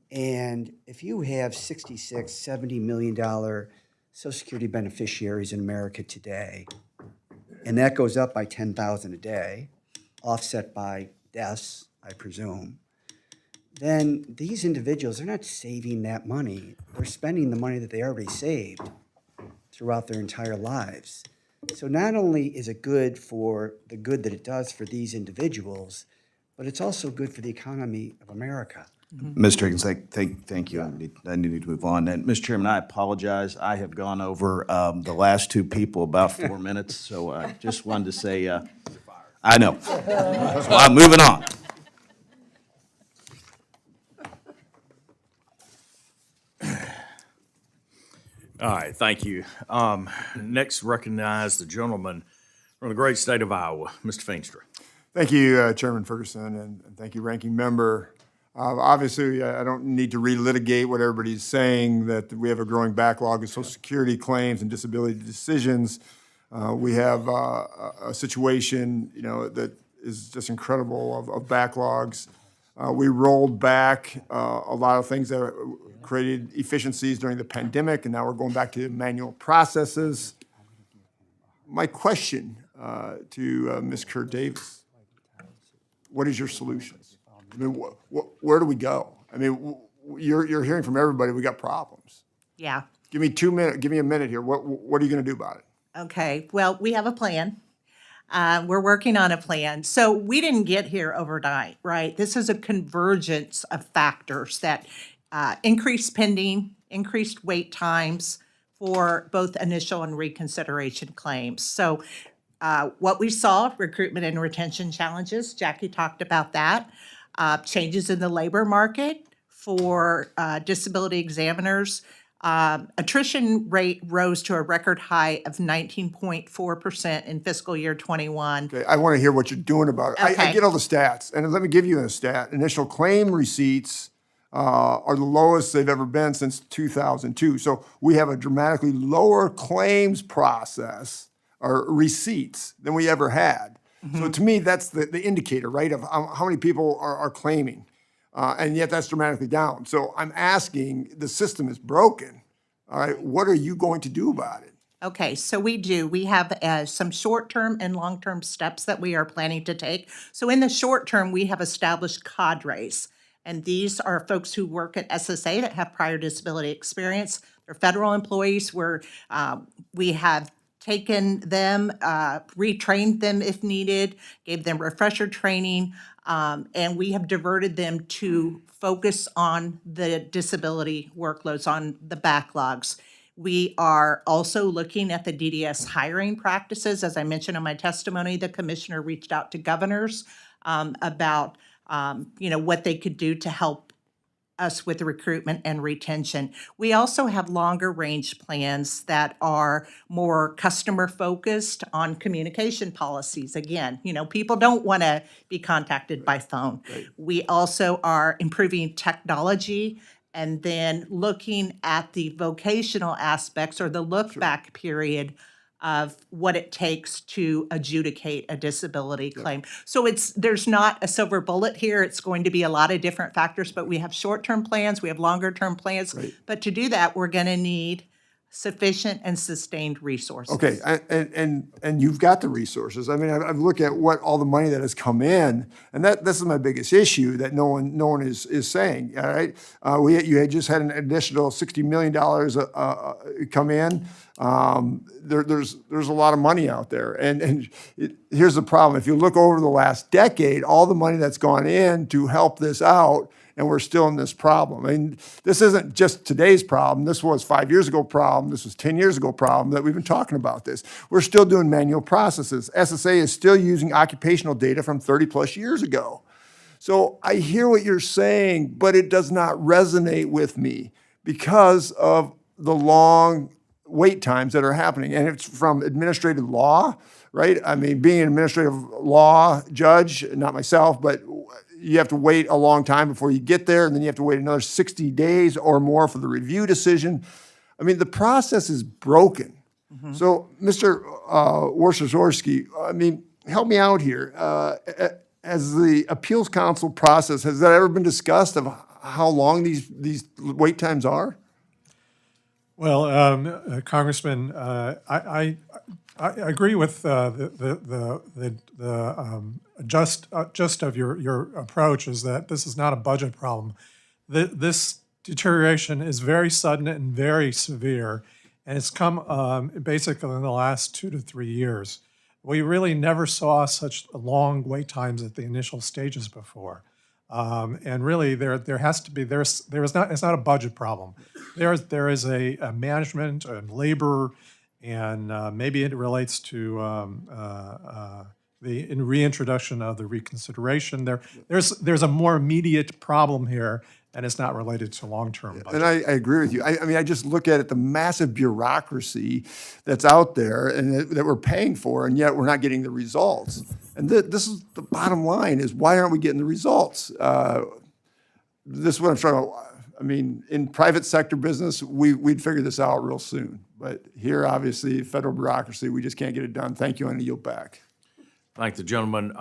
And if you have 66, $70 million Social Security beneficiaries in America today, and that goes up by 10,000 a day, offset by deaths, I presume, then these individuals are not saving that money. They're spending the money that they already saved throughout their entire lives. So not only is it good for the good that it does for these individuals, but it's also good for the economy of America. Mr. Higgins, thank you. I need to move on. And Mr. Chairman, I apologize. I have gone over the last two people about 4 minutes, so I just wanted to say, I know. So I'm moving on. All right, thank you. Next, recognize the gentleman from the great state of Iowa, Mr. Feenstra. Thank you, Chairman Ferguson, and thank you, Ranking Member. Obviously, I don't need to relitigate what everybody's saying, that we have a growing backlog of Social Security claims and disability decisions. We have a situation, that is just incredible of backlogs. We rolled back a lot of things that created efficiencies during the pandemic, and now we're going back to manual processes. My question to Ms. Kerr Davis, what is your solutions? I mean, where do we go? I mean, you're hearing from everybody, we got problems. Yeah. Give me 2 minutes, give me a minute here. What are you going to do about it? Okay, well, we have a plan. We're working on a plan. So we didn't get here overnight, right? This is a convergence of factors that increased pending, increased wait times for both initial and reconsideration claims. So what we saw, recruitment and retention challenges, Jackie talked about that. Changes in the labor market for disability examiners. Attrition rate rose to a record high of 19.4% in fiscal year 21. Okay, I want to hear what you're doing about it. I Okay. get all the stats, and let me give you a stat. Initial claim receipts are the lowest they've ever been since 2002. So we have a dramatically lower claims process or receipts than we ever had. So to me, that's the indicator, right, of how many people are claiming. And yet that's dramatically down. So I'm asking, the system is broken. All right, what are you going to do about it? Okay, so we do. We have some short-term and long-term steps that we are planning to take. So in the short term, we have established cadres. And these are folks who work at SSA that have prior disability experience. They're federal employees where we have taken them, retrained them if needed, gave them refresher training, and we have diverted them to focus on the disability workloads, on the backlogs. We are also looking at the DDS hiring practices. As I mentioned in my testimony, the commissioner reached out to governors about what they could do to help us with recruitment and retention. We also have longer range plans that are more customer focused on communication policies. Again, people don't want to be contacted by phone. We also are improving technology and then looking at the vocational aspects or the look back period of what it takes to adjudicate a disability claim. So there's not a silver bullet here. It's going to be a lot of different factors, but we have short-term plans, we have longer-term plans. But to do that, we're going to need sufficient and sustained resources. Okay, and you've got the resources. I mean, I've looked at what all the money that has come in, and this is my biggest issue that no one is saying. All right, you had just had an additional $60 million come in. There's a lot of money out there, and here's the problem: if you look over the last decade, all the money that's gone in to help this out, and we're still in this problem. I mean, this isn't just today's problem. This was 5 years ago problem. This was 10 years ago problem that we've been talking about this. We're still doing manual processes. SSA is still using occupational data from 30 plus years ago. So I hear what you're saying, but it does not resonate with me because of the long wait times that are happening. And it's from administrative law, right? I mean, being an administrative law judge, not myself, but you have to wait a long time before you get there, and then you have to wait another 60 days or more for the review decision. I mean, the process is broken. So, Mr. Warshazorski, I mean, help me out here. As the appeals council process, has that ever been discussed of how long these wait times are? Well, Congressman, I agree with the gist of your approach is that this is not a budget problem. This deterioration is very sudden and very severe, and it's come basically in the last 2 to 3 years. We really never saw such long wait times at the initial stages before. And really, there has to be it's not a budget problem. There is a management and labor, and maybe it relates to the reintroduction of the reconsideration. There's a more immediate problem here, and it's not related to long-term budget. And I agree with you. I mean, I just look at it, the massive bureaucracy that's out there and that we're paying for, and yet we're not getting the results. And this is the bottom line: is why aren't we getting the results? This is what I'm trying to. I mean, in private sector business, we'd figure this out real soon. But here, obviously, federal bureaucracy, we just can't get it done. Thank you, and I yield back. Thank the gentleman.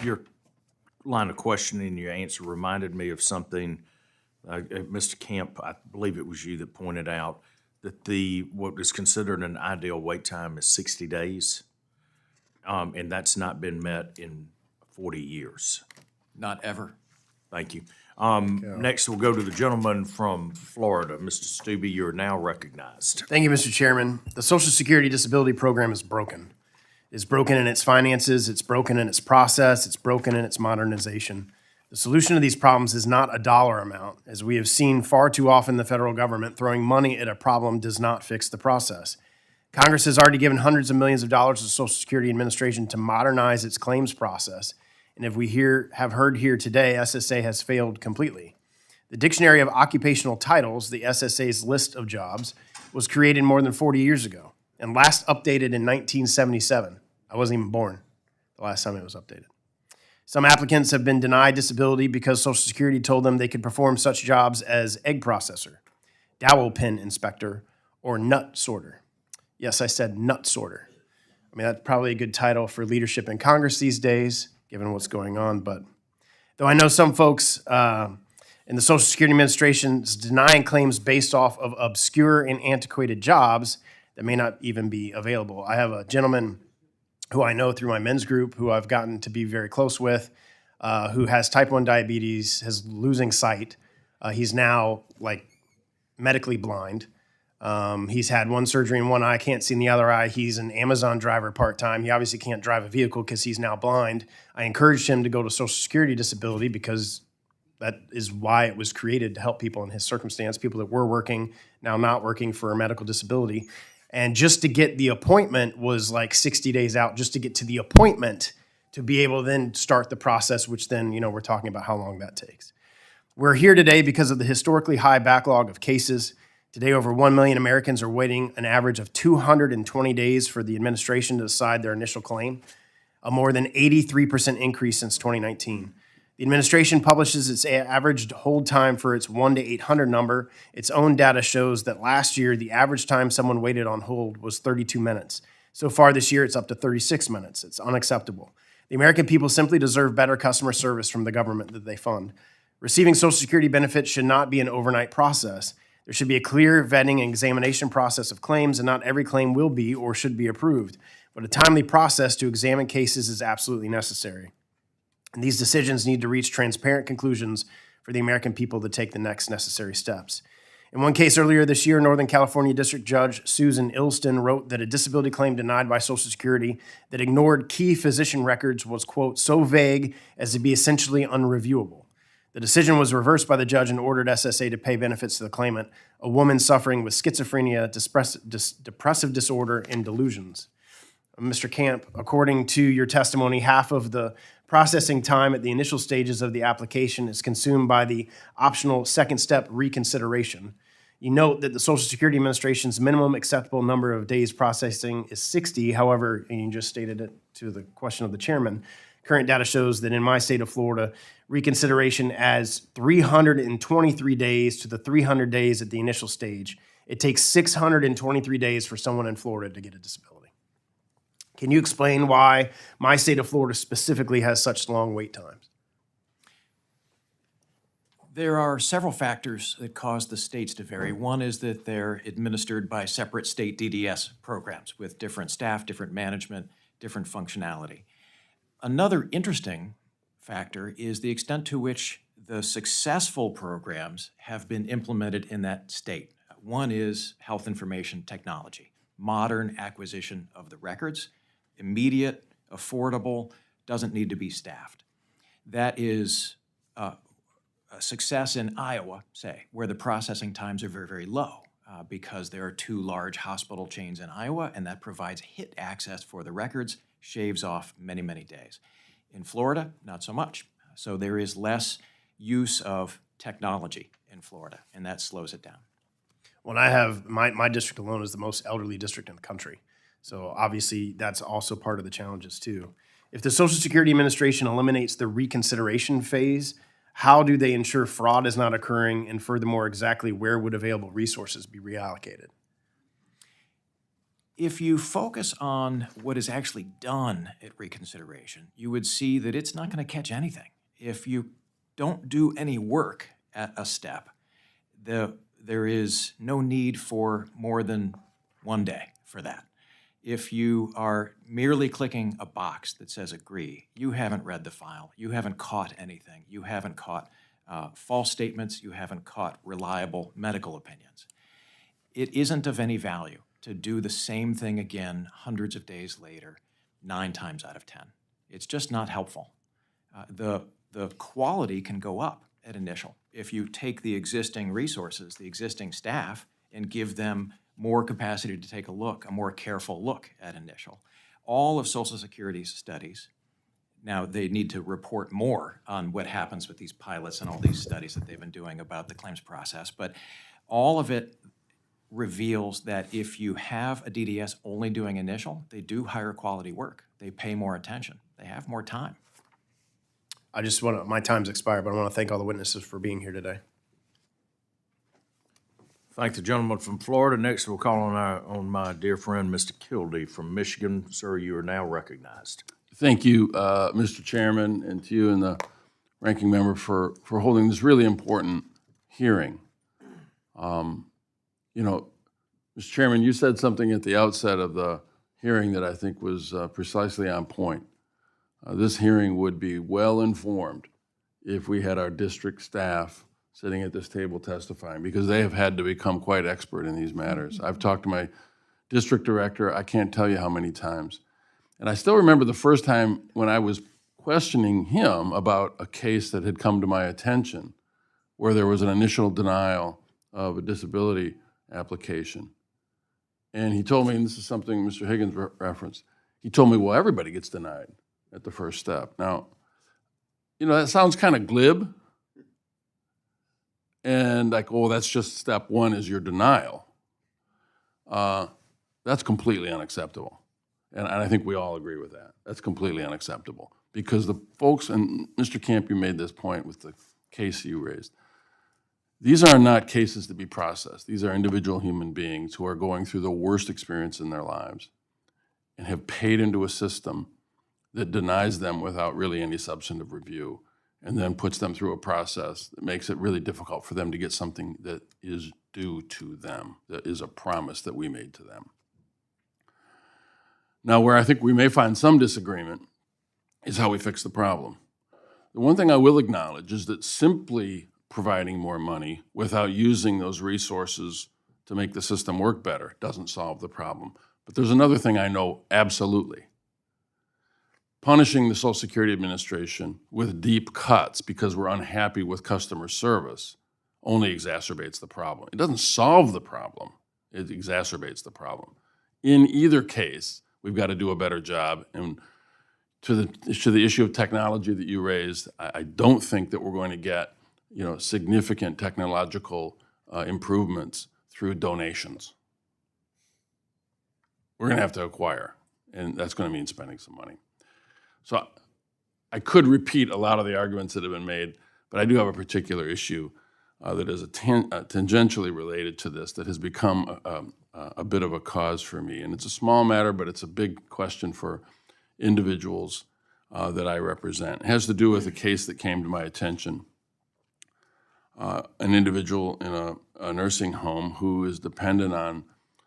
Your line of questioning, your answer reminded me of something Mr. Camp, I believe it was you that pointed out that what is considered an ideal wait time is 60 days. And that's not been met in 40 years. Not ever. Thank you. Next, we'll go to the gentleman from Florida. Mr. Stubbe, you're now recognized. Thank you, Mr. Chairman. The Social Security Disability Program is broken. It's broken in its finances, it's broken in its process, it's broken in its modernization. The solution to these problems is not a dollar amount. As we have seen far too often, the federal government throwing money at a problem does not fix the process. Congress has already given hundreds of millions of dollars to the Social Security Administration to modernize its claims process. And if we have heard here today, SSA has failed completely. The Dictionary of Occupational Titles, the SSA's list of jobs, was created more than 40 years ago and last updated in 1977. I wasn't even born the last time it was updated. Some applicants have been denied disability because Social Security told them they could perform such jobs as egg processor, dowel pin inspector, or nut sorter. Yes, I said nut sorter. I mean, that's probably a good title for leadership in Congress these days, given what's going on. But though I know some folks in the Social Security Administration is denying claims based off of obscure and antiquated jobs that may not even be available. I have a gentleman who I know through my men's group, who I've gotten to be very close with, who has type 1 diabetes, is losing sight. He's now medically blind. He's had one surgery in one eye, can't see in the other eye. He's an Amazon driver part-time. He obviously can't drive a vehicle because he's now blind. I encouraged him to go to Social Security disability because that is why it was created, to help people in his circumstance, people that were working, now not working for a medical disability. And just to get the appointment was like 60 days out, just to get to the appointment to be able to then start the process, which then, we're talking about how long that takes. We're here today because of the historically high backlog of cases. Today, over 1 million Americans are waiting an average of 220 days for the administration to decide their initial claim, a more than 83% increase since 2019. The administration publishes its average hold time for its 1 to 800 number. Its own data shows that last year, the average time someone waited on hold was 32 minutes. So far this year, it's up to 36 minutes. It's unacceptable. The American people simply deserve better customer service from the government that they fund. Receiving Social Security benefits should not be an overnight process. There should be a clear vetting and examination process of claims, and not every claim will be or should be approved. But a timely process to examine cases is absolutely necessary. And these decisions need to reach transparent conclusions for the American people to take the next necessary steps. In one case earlier this year, Northern California District Judge Susan Ilston wrote that a disability claim denied by Social Security that ignored key physician records was, quote, so vague as to be essentially unreviewable. The decision was reversed by the judge and ordered SSA to pay benefits to the claimant, a woman suffering with schizophrenia, depressive disorder, and delusions. Mr. Camp, according to your testimony, half of the processing time at the initial stages of the application is consumed by the optional second step reconsideration. You note that the Social Security Administration's minimum acceptable number of days processing is 60. However, and you just stated it to the question of the chairman, current data shows that in my state of Florida, reconsideration adds 323 days to the 300 days at the initial stage. It takes 623 days for someone in Florida to get a disability. Can you explain why my state of Florida specifically has such long wait times? There are several factors that cause the states to vary. One is that they're administered by separate state DDS programs with different staff, different management, different functionality. Another interesting factor is the extent to which the successful programs have been implemented in that state. One is health information technology, modern acquisition of the records, immediate, affordable, doesn't need to be staffed. That is a success in Iowa, say, where the processing times are very, very low because there are 2 large hospital chains in Iowa, and that provides hit access for the records, shaves off many, many days. In Florida, not so much. So there is less use of technology in Florida, and that slows it down. Well, I have, my district alone is the most elderly district in the country. So obviously, that's also part of the challenges too. If the Social Security Administration eliminates the reconsideration phase, how do they ensure fraud is not occurring? And furthermore, exactly where would available resources be reallocated? If you focus on what is actually done at reconsideration, you would see that it's not going to catch anything. If you don't do any work at a step, there is no need for more than 1 day for that. If you are merely clicking a box that says agree, you haven't read the file, you haven't caught anything, you haven't caught false statements, you haven't caught reliable medical opinions. It isn't of any value to do the same thing again hundreds of days later, 9 times out of 10. It's just not helpful. The quality can go up at initial if you take the existing resources, the existing staff, and give them more capacity to take a look, a more careful look at initial. All of Social Security's studies, now they need to report more on what happens with these pilots and all these studies that they've been doing about the claims process, but all of it reveals that if you have a DDS only doing initial, they do higher quality work. They pay more attention. They have more time. I just want to, my time's expired, but I want to thank all the witnesses for being here today. Thank the gentleman from Florida. Next, we'll call on my dear friend, Mr. Kildee from Michigan. Sir, you are now recognized. Thank you, Mr. Chairman, and to you and the ranking member for holding this really important hearing. You know, Mr. Chairman, you said something at the outset of the hearing that I think was precisely on point. This hearing would be well-informed if we had our district staff sitting at this table testifying, because they have had to become quite expert in these matters. I've talked to my district director, I can't tell you how many times. And I still remember the first time when I was questioning him about a case that had come to my attention where there was an initial denial of a disability application. And he told me, and this is something Mr. Higgins referenced, he told me, well, everybody gets denied at the first step. Now, you know, that sounds kind of glib. And like, oh, that's just step one is your denial. That's completely unacceptable. And I think we all agree with that. That's completely unacceptable. Because the folks, and Mr. Camp, you made this point with the case you raised. These are not cases to be processed. These are individual human beings who are going through the worst experience in their lives and have paid into a system that denies them without really any substantive review, and then puts them through a process that makes it really difficult for them to get something that is due to them, that is a promise that we made to them. Now, where I think we may find some disagreement is how we fix the problem. The one thing I will acknowledge is that simply providing more money without using those resources to make the system work better doesn't solve the problem. But there's another thing I know absolutely. Punishing the Social Security Administration with deep cuts because we're unhappy with customer service only exacerbates the problem. It doesn't solve the problem, it exacerbates the problem. In either case, we've got to do a better job. And to the issue of technology that you raised, I don't think that we're going to get, you know, significant technological improvements through donations. We're going to have to acquire, and that's going to mean spending some money. So I could repeat a lot of the arguments that have been made, but I do have a particular issue that is tangentially related to this that has become a bit of a cause for me. And it's a small matter, but it's a big question for individuals that I represent. It has to do with a case that came to my attention. An individual in a nursing home who is dependent on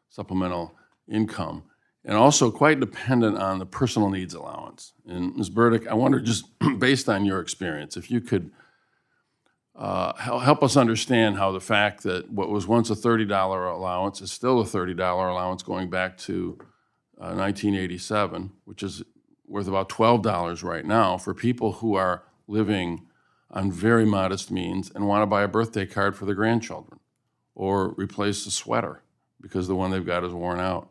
supplemental income and also quite dependent on the personal needs allowance. And Ms. Burdick, I wonder, just based on your experience, if you could help us understand how the fact that what was once a $30 allowance is still a $30 allowance going back to 1987, which is worth about $12 right now for people who are living on very modest means and want to buy a birthday card for their grandchildren or replace a sweater because the one they've got is worn out.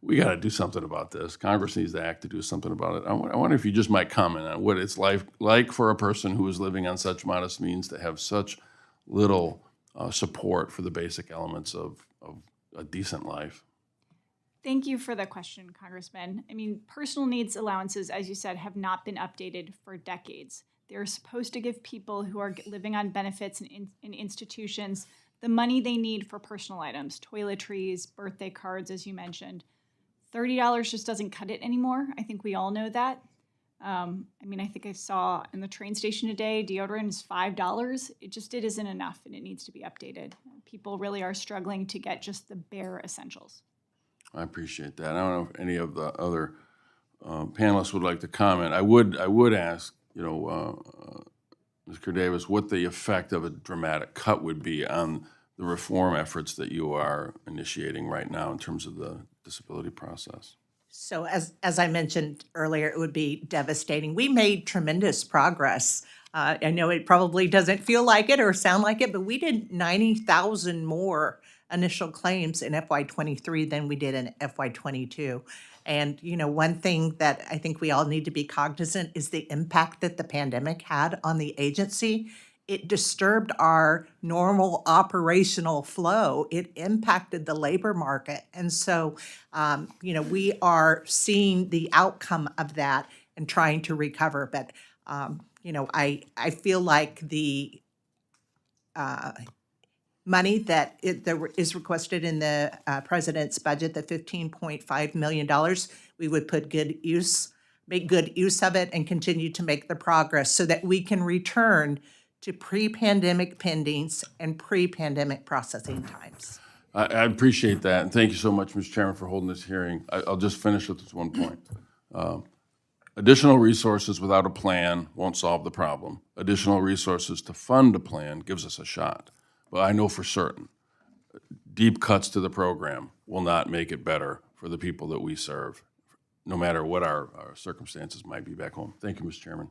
We got to do something about this. Congress needs to act to do something about it. I wonder if you just might comment on what it's like for a person who is living on such modest means to have such little support for the basic elements of a decent life. Thank you for the question, Congressman. I mean, personal needs allowances, as you said, have not been updated for decades. They're supposed to give people who are living on benefits in institutions the money they need for personal items, toiletries, birthday cards, as you mentioned. $30 just doesn't cut it anymore. I think we all know that. I mean, I think I saw in the train station today, deodorant is $5. It isn't enough, and it needs to be updated. People really are struggling to get just the bare essentials. I appreciate that. I don't know if any of the other panelists would like to comment. I would ask, Mr. Davis, what the effect of a dramatic cut would be on the reform efforts that you are initiating right now in terms of the disability process. So as I mentioned earlier, it would be devastating. We made tremendous progress. I know it probably doesn't feel like it or sound like it, but we did 90,000 more initial claims in FY23 than we did in FY22. And, one thing that I think we all need to be cognizant is the impact that the pandemic had on the agency. It disturbed our normal operational flow. It impacted the labor market. And so, we are seeing the outcome of that and trying to recover. But, I feel like the money that is requested in the president's budget, the $15.5 million, we would make good use of it and continue to make the progress so that we can return to pre-pandemic pendings and pre-pandemic processing times. I appreciate that, and thank you so much, Mr. Chairman, for holding this hearing. I'll just finish with this one point. Additional resources without a plan won't solve the problem. Additional resources to fund a plan gives us a shot. But I know for certain, deep cuts to the program will not make it better for the people that we serve, no matter what our circumstances might be back home. Thank you, Mr. Chairman.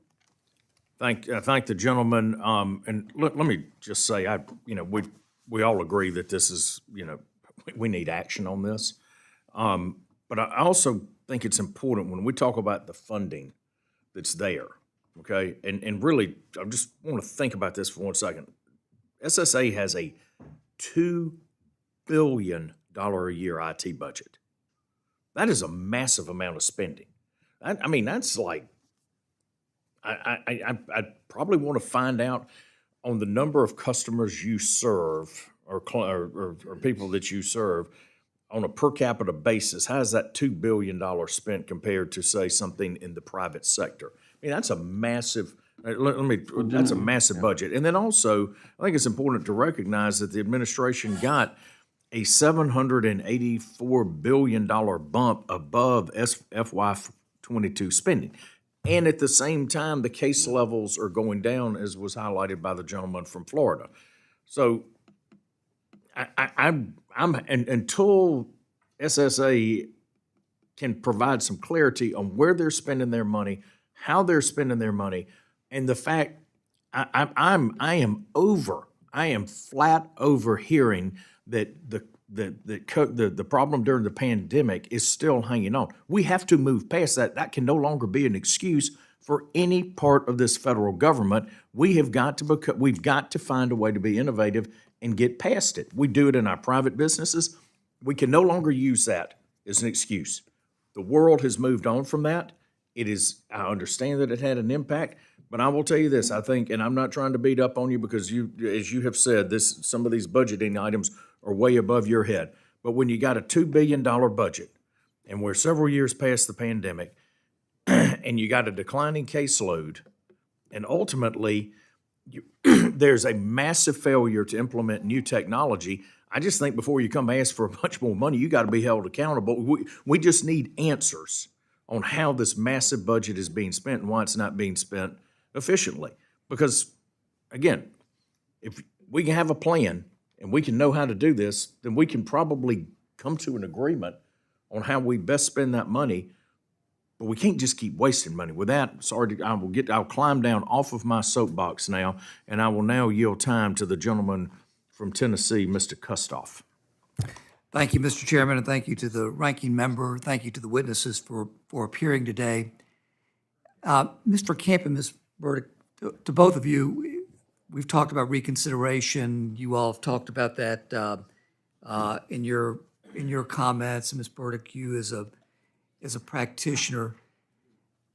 Thank the gentleman. And let me just say, we all agree that this is, we need action on this. But I also think it's important when we talk about the funding that's there, okay? And really, I just want to think about this for 1 second. SSA has a $2 billion a year IT budget. That is a massive amount of spending. That's like, I probably want to find out on the number of customers you serve or people that you serve on a per capita basis. How is that $2 billion spent compared to, say, something in the private sector? That's a massive. That's a massive budget. And then also, I think it's important to recognize that the administration got a $784 billion bump above FY22 spending. And at the same time, the case levels are going down, as was highlighted by the gentleman from Florida. So until SSA can provide some clarity on where they're spending their money, how they're spending their money, and the fact I am flat over hearing that the problem during the pandemic is still hanging on. We have to move past that. That can no longer be an excuse for any part of this federal government. We've got to find a way to be innovative and get past it. We do it in our private businesses. We can no longer use that as an excuse. The world has moved on from that. I understand that it had an impact, but I will tell you this, I think, and I'm not trying to beat up on you because as you have said, some of these budgeting items are way above your head. But when you got a $2 billion budget and we're several years past the pandemic and you got a declining caseload, and ultimately there's a massive failure to implement new technology, I just think before you come ask for much more money, you got to be held accountable. We just need answers on how this massive budget is being spent and why it's not being spent efficiently. Because, again, if we can have a plan and we can know how to do this, then we can probably come to an agreement on how we best spend that money. But we can't just keep wasting money. With that, I'll climb down off of my soapbox now, and I will now yield time to the gentleman from Tennessee, Mr. Kustoff. Thank you, Mr. Chairman, and thank you to the ranking member. Thank you to the witnesses for appearing today. Mr. Camp and Ms. Burdick, to both of you, we've talked about reconsideration. You all have talked about that in your comments. And Ms. Burdick, you as a practitioner.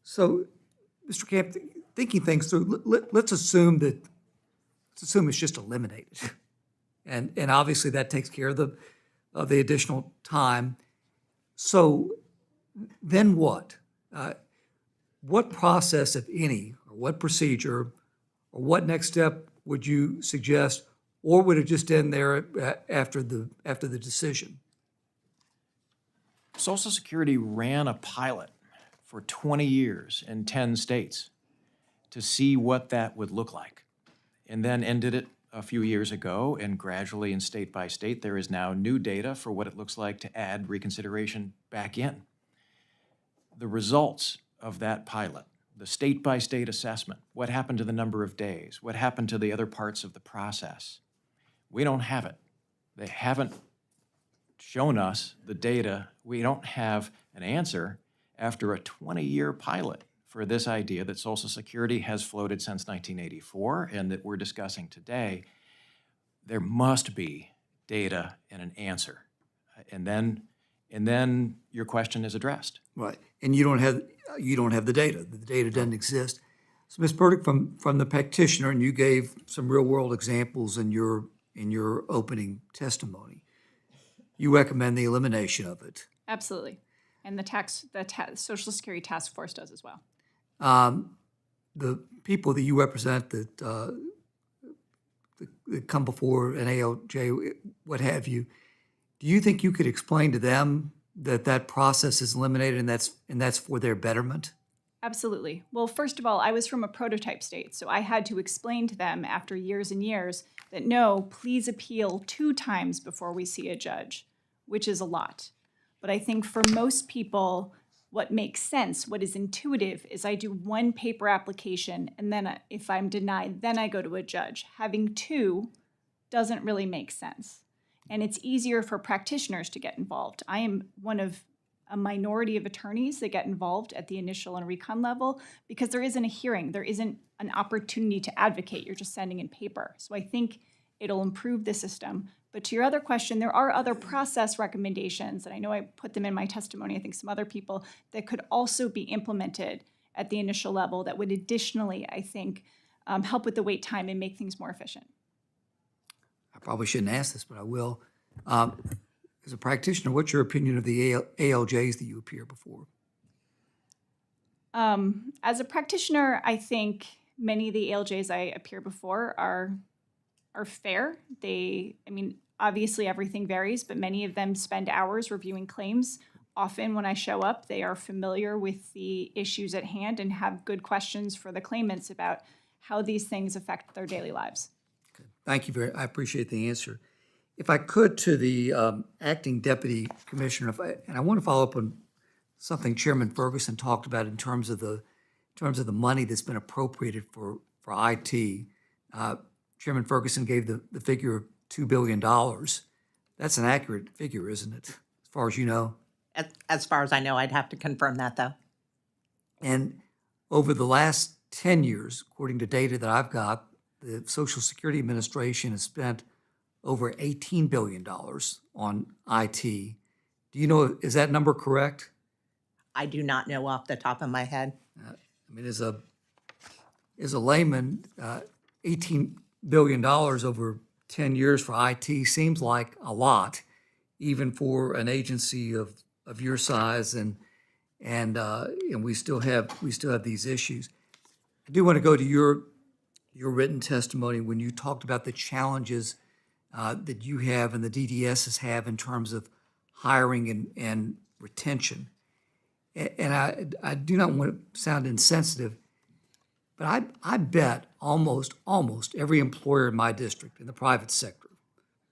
So, Mr. Camp, thinking things through, let's assume it's just eliminated, and obviously that takes care of the additional time. So then what? what process, if any, or what procedure, or what next step would you suggest, or would it just end there after the decision? Social Security ran a pilot for 20 years in 10 states to see what that would look like, and then ended it a few years ago, and gradually in state by state, there is now new data for what it looks like to add reconsideration back in. The results of that pilot, the state by state assessment, what happened to the number of days, what happened to the other parts of the process, we don't have it. They haven't shown us the data. We don't have an answer after a 20-year pilot for this idea that Social Security has floated since 1984 and that we're discussing today. There must be data and an answer. And then your question is addressed. Right, and you don't have the data. The data doesn't exist. So, Ms. Burdick, from the practitioner, and you gave some real-world examples in your opening testimony, you recommend the elimination of it. Absolutely. And the Social Security Task Force does as well. The people that you represent that come before an ALJ, what have you, do you think you could explain to them that process is eliminated and that's for their betterment? Absolutely. Well, first of all, I was from a prototype state, so I had to explain to them after years and years that no, please appeal 2 times before we see a judge, which is a lot. But I think for most people, what makes sense, what is intuitive, is I do 1 paper application, and then if I'm denied, then I go to a judge. Having 2 doesn't really make sense. And it's easier for practitioners to get involved. I am one of a minority of attorneys that get involved at the initial and recon level because there isn't a hearing. There isn't an opportunity to advocate. You're just sending in paper. So I think it'll improve the system. But to your other question, there are other process recommendations, and I know I put them in my testimony, I think some other people, that could also be implemented at the initial level that would additionally, I think, help with the wait time and make things more efficient. I probably shouldn't ask this, but I will. As a practitioner, what's your opinion of the ALJs that you appear before? As a practitioner, I think many of the ALJs I appear before are fair. Obviously everything varies, but many of them spend hours reviewing claims. Often when I show up, they are familiar with the issues at hand and have good questions for the claimants about how these things affect their daily lives. Thank you I appreciate the answer. If I could, to the acting deputy commissioner, and I want to follow up on something Chairman Ferguson talked about in terms of the money that's been appropriated for IT. Chairman Ferguson gave the figure of $2 billion. That's an accurate figure, isn't it? As far as you know. As far as I know, I'd have to confirm that, though. And over the last 10 years, according to data that I've got, the Social Security Administration has spent over $18 billion on IT. Do you know, is that number correct? I do not know off the top of my head. As a layman, $18 billion over 10 years for IT seems like a lot, even for an agency of your size, and we still have these issues. I do want to go to your written testimony when you talked about the challenges that you have and the DDSs have in terms of hiring and retention. And I do not want to sound insensitive, but I bet almost every employer in my district, in the private sector,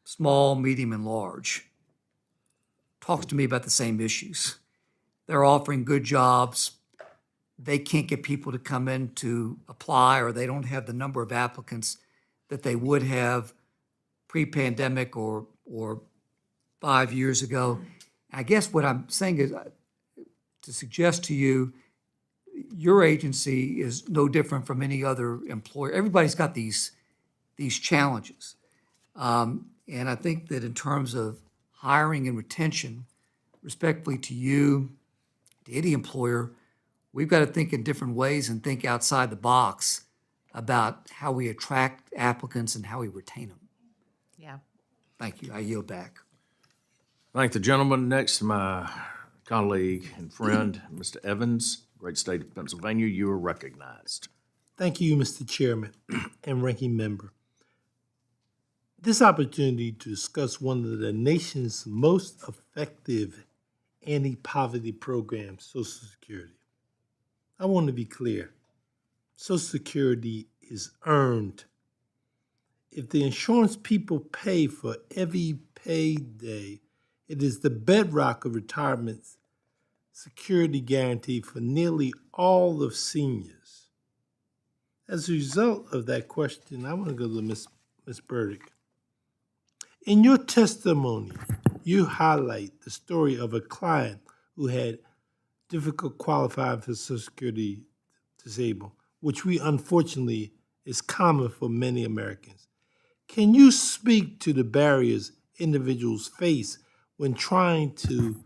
small, medium, and large, talks to me about the same issues. They're offering good jobs. They can't get people to come in to apply, or they don't have the number of applicants that they would have pre-pandemic or 5 years ago. I guess what I'm saying is to suggest to you, your agency is no different from any other employer. Everybody's got these challenges. And I think that in terms of hiring and retention, respectfully to you, to any employer, we've got to think in different ways and think outside the box about how we attract applicants and how we retain them. Yeah. Thank you. I yield back. Thank the gentleman. Next, my colleague and friend, Mr. Evans. great state of Pennsylvania. You are recognized. Thank you, Mr. Chairman and Ranking Member. This opportunity to discuss one of the nation's most effective anti-poverty programs, Social Security. I want to be clear. Social Security is earned. If the insurance people pay for every payday, it is the bedrock of retirement security guarantee for nearly all of seniors. As a result of that question, I want to go to Ms. Burdick. In your testimony, you highlight the story of a client who had difficult qualifying for Social Security disabled, which we unfortunately is common for many Americans. Can you speak to the barriers individuals face when trying to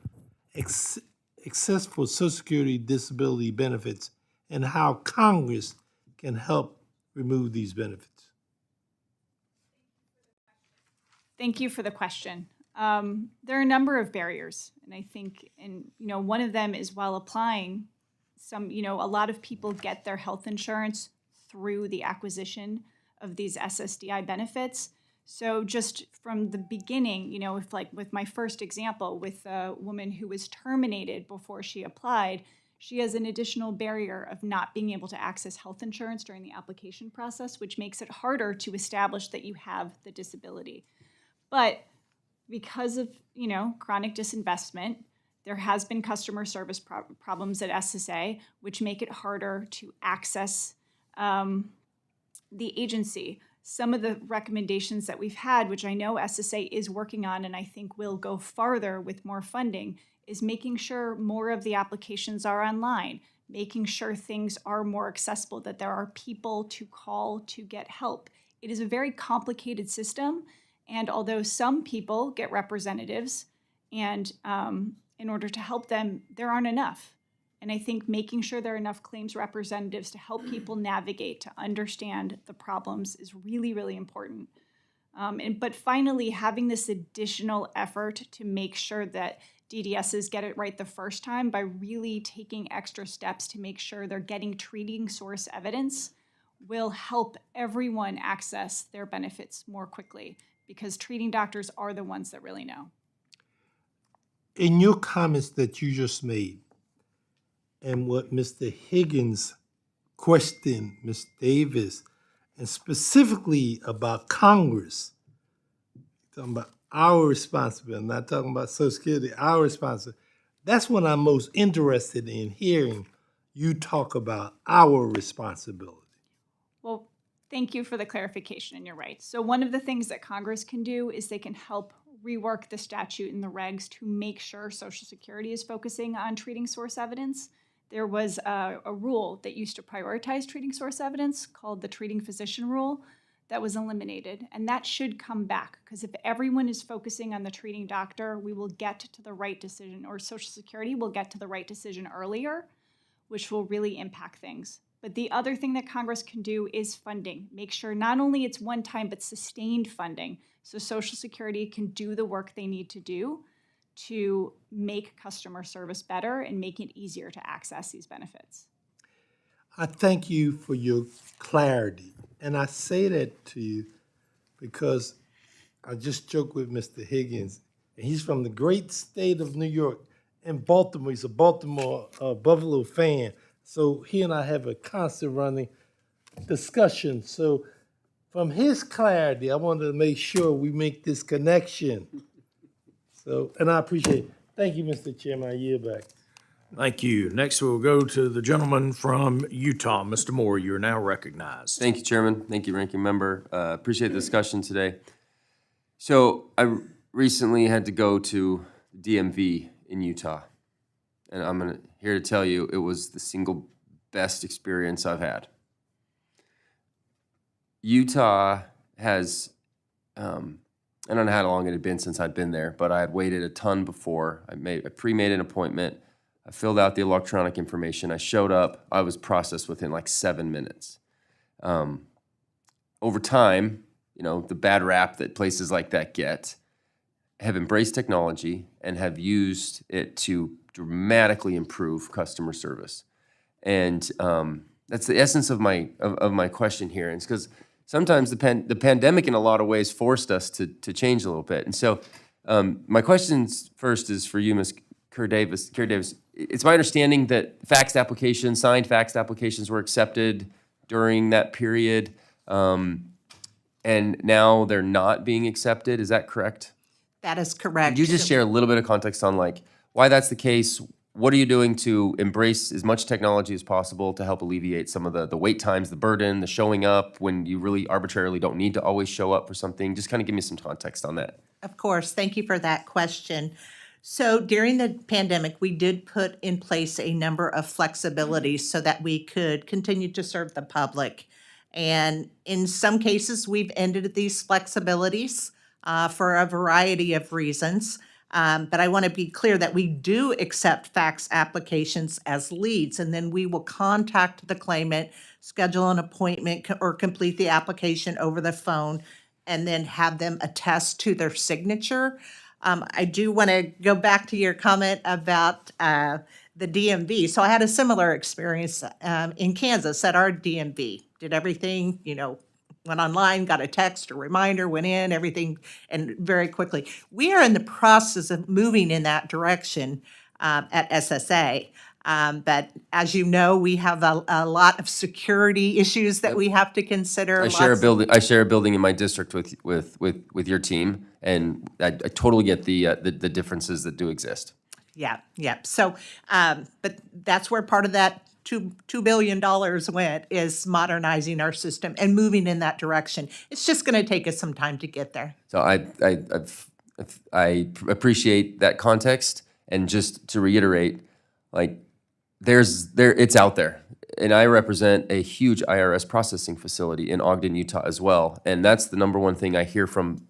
access for Social Security disability benefits and how Congress can help remove these benefits? Thank you for the question. There are a number of barriers, and I think, one of them is while applying, a lot of people get their health insurance through the acquisition of these SSDI benefits. So just from the beginning, if like with my first example with a woman who was terminated before she applied, she has an additional barrier of not being able to access health insurance during the application process, which makes it harder to establish that you have the disability. But because of, chronic disinvestment, there has been customer service problems at SSA, which make it harder to access the agency. Some of the recommendations that we've had, which I know SSA is working on and I think will go farther with more funding, is making sure more of the applications are online, making sure things are more accessible, that there are people to call to get help. It is a very complicated system, and although some people get representatives, and in order to help them, there aren't enough. And I think making sure there are enough claims representatives to help people navigate, to understand the problems is really, really important. But finally, having this additional effort to make sure that DDSs get it right the first time by really taking extra steps to make sure they're getting treating source evidence will help everyone access their benefits more quickly, because treating doctors are the ones that really know. In your comments that you just made, and what Mr. Higgins questioned Ms. Davis, and specifically about Congress, talking about our responsibility, I'm not talking about Social Security, our responsibility. That's what I'm most interested in hearing you talk about, our responsibility. Well, thank you for the clarification, and you're right. So one of the things that Congress can do is they can help rework the statute and the regs to make sure Social Security is focusing on treating source evidence. There was a rule that used to prioritize treating source evidence called the treating physician rule that was eliminated, and that should come back, because if everyone is focusing on the treating doctor, we will get to the right decision, or Social Security will get to the right decision earlier, which will really impact things. But the other thing that Congress can do is funding. Make sure not only it's one time, but sustained funding, so Social Security can do the work they need to do to make customer service better and make it easier to access these benefits. I thank you for your clarity. And I say that to you because I just joked with Mr. Higgins, and he's from the great state of New York and Baltimore. He's a Baltimore Buffalo fan. So he and I have a constant running discussion. So from his clarity, I wanted to make sure we make this connection. So, and I appreciate it. Thank you, Mr. Chairman. I yield back. Thank you. Next, we'll go to the gentleman from Utah. Mr. Moore, you are now recognized. Thank you, Chairman. Thank you, Ranking Member. Appreciate the discussion today. So I recently had to go to DMV in Utah, and I'm here to tell you it was the single best experience I've had. Utah has, I don't know how long it had been since I'd been there, but I had waited a ton before. I pre-made an appointment. I filled out the electronic information. I showed up. I was processed within like 7 minutes. Over time, the bad rap that places like that get, have embraced technology and have used it to dramatically improve customer service. And that's the essence of my question here. And it's because sometimes the pandemic in a lot of ways forced us to change a little bit. And so my questions first is for you, Ms. Kerr Davis. It's my understanding that signed faxed applications were accepted during that period, and now they're not being accepted. Is that correct? That is correct. Could you just share a little bit of context on like why that's the case? What are you doing to embrace as much technology as possible to help alleviate some of the wait times, the burden, the showing up when you really arbitrarily don't need to always show up for something? Just kind of give me some context on that. Of course. Thank you for that question. So during the pandemic, we did put in place a number of flexibilities so that we could continue to serve the public. And in some cases, we've ended these flexibilities for a variety of reasons. But I want to be clear that we do accept fax applications as leads, and then we will contact the claimant, schedule an appointment, or complete the application over the phone, and then have them attest to their signature. I do want to go back to your comment about the DMV. So I had a similar experience in Kansas at our DMV. Did everything, went online, got a text, a reminder, went in, everything, and very quickly. We are in the process of moving in that direction at SSA. But as you know, we have a lot of security issues that we have to consider. I share a building in my district with your team, and I totally get the differences that do exist. Yeah. So, but that's where part of that $2 billion went, is modernizing our system and moving in that direction. It's just going to take us some time to get there. So I appreciate that context, and just to reiterate, like it's out there. And I represent a huge IRS processing facility in Ogden, Utah as well. And that's the number one thing I hear from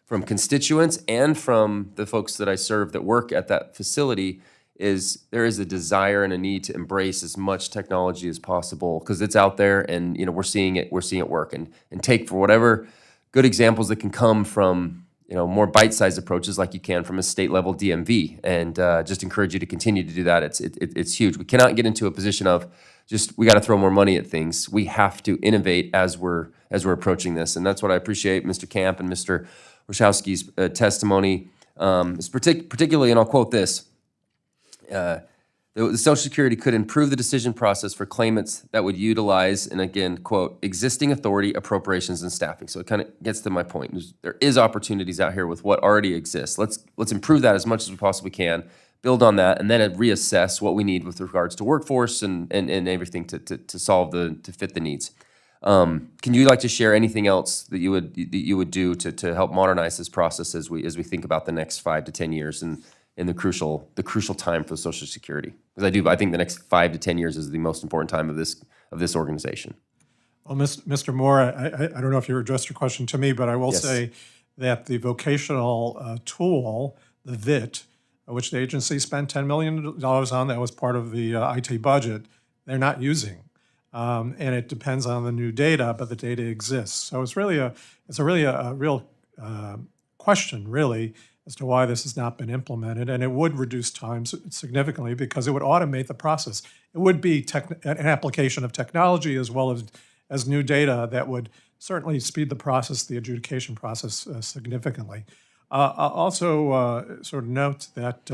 constituents and from the folks that I serve that work at that facility is there is a desire and a need to embrace as much technology as possible because it's out there, and we're seeing it work, and take for whatever good examples that can come from more bite-sized approaches like you can from a state level DMV, and just encourage you to continue to do that. It's huge. We cannot get into a position of just we got to throw more money at things. We have to innovate as we're approaching this, and that's what I appreciate Mr. Camp and Mr. Warshawski's testimony, is particularly, and I'll quote this. The Social Security could improve the decision process for claimants that would utilize, and again, quote, existing authority, appropriations, and staffing. So it kind of gets to my point. There is opportunities out here with what already exists. Let's improve that as much as we possibly can, build on that, and then reassess what we need with regards to workforce and everything to solve to fit the needs. Can you like to share anything else that you would do to help modernize this process as we think about the next 5 to 10 years and in the crucial time for Social Security? Because I think the next 5 to 10 years is the most important time of this organization. Well, Mr. Moore, I don't know if you addressed your question to me, but I will Yes. say that the vocational tool, the VIT, which the agency spent $10 million on, that was part of the IT budget, they're not using. And it depends on the new data, but the data exists. So it's really a real question, really, as to why this has not been implemented, and it would reduce time significantly because it would automate the process. It would be an application of technology as well as new data that would certainly speed the process, the adjudication process, significantly. I'll also sort of note that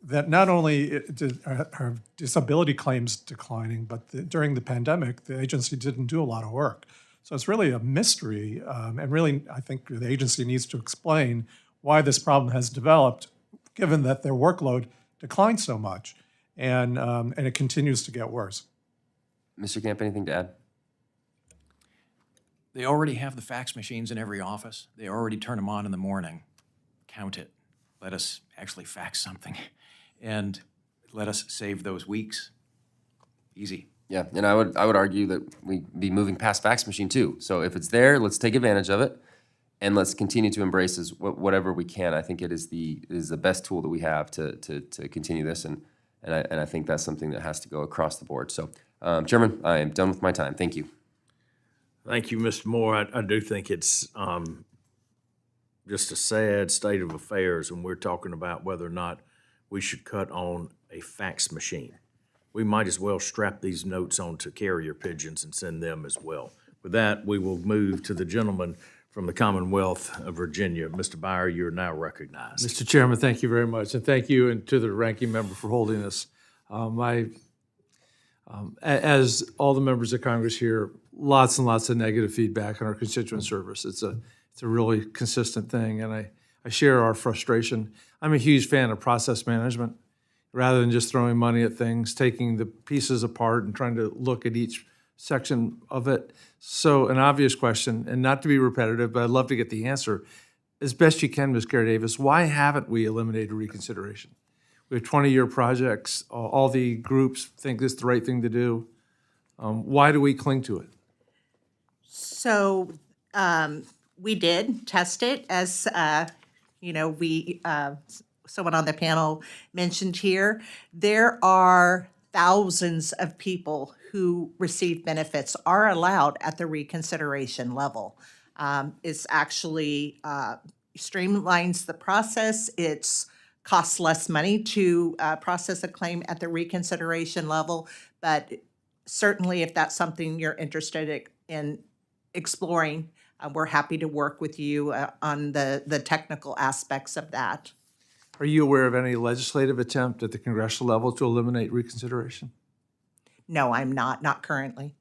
that not only are disability claims declining, but during the pandemic, the agency didn't do a lot of work. So it's really a mystery, and really, I think the agency needs to explain why this problem has developed, given that their workload declined so much, and it continues to get worse. Mr. Camp, anything to add? They already have the fax machines in every office. They already turn them on in the morning. Count it. Let us actually fax something, and let us save those weeks. Easy. Yeah, and I would argue that we be moving past fax machine too. So if it's there, let's take advantage of it, and let's continue to embrace whatever we can. I think it is the best tool that we have to continue this, and I think that's something that has to go across the board. So, Chairman, I am done with my time. Thank you. Thank you, Mr. Moore. I do think it's just a sad state of affairs, and we're talking about whether or not we should cut on a fax machine. We might as well strap these notes onto carrier pigeons and send them as well. With that, we will move to the gentleman from the Commonwealth of Virginia. Mr. Byer, you're now recognized. Mr. Chairman, thank you very much, and thank you and to the ranking member for holding this. As all the members of Congress here, lots and lots of negative feedback on our constituent service. It's a really consistent thing, and I share our frustration. I'm a huge fan of process management. Rather than just throwing money at things, taking the pieces apart and trying to look at each section of it. So an obvious question, and not to be repetitive, but I'd love to get the answer. As best you can, Ms. Carey-Davis, why haven't we eliminated reconsideration? We have 20-year projects. All the groups think this is the right thing to do. Why do we cling to it? So we did test it, as someone on the panel mentioned here. There are thousands of people who receive benefits are allowed at the reconsideration level. It's actually streamlines the process. It's costs less money to process a claim at the reconsideration level, but certainly if that's something you're interested in exploring, we're happy to work with you on the technical aspects of that. Are you aware of any legislative attempt at the congressional level to eliminate reconsideration? No, I'm not currently.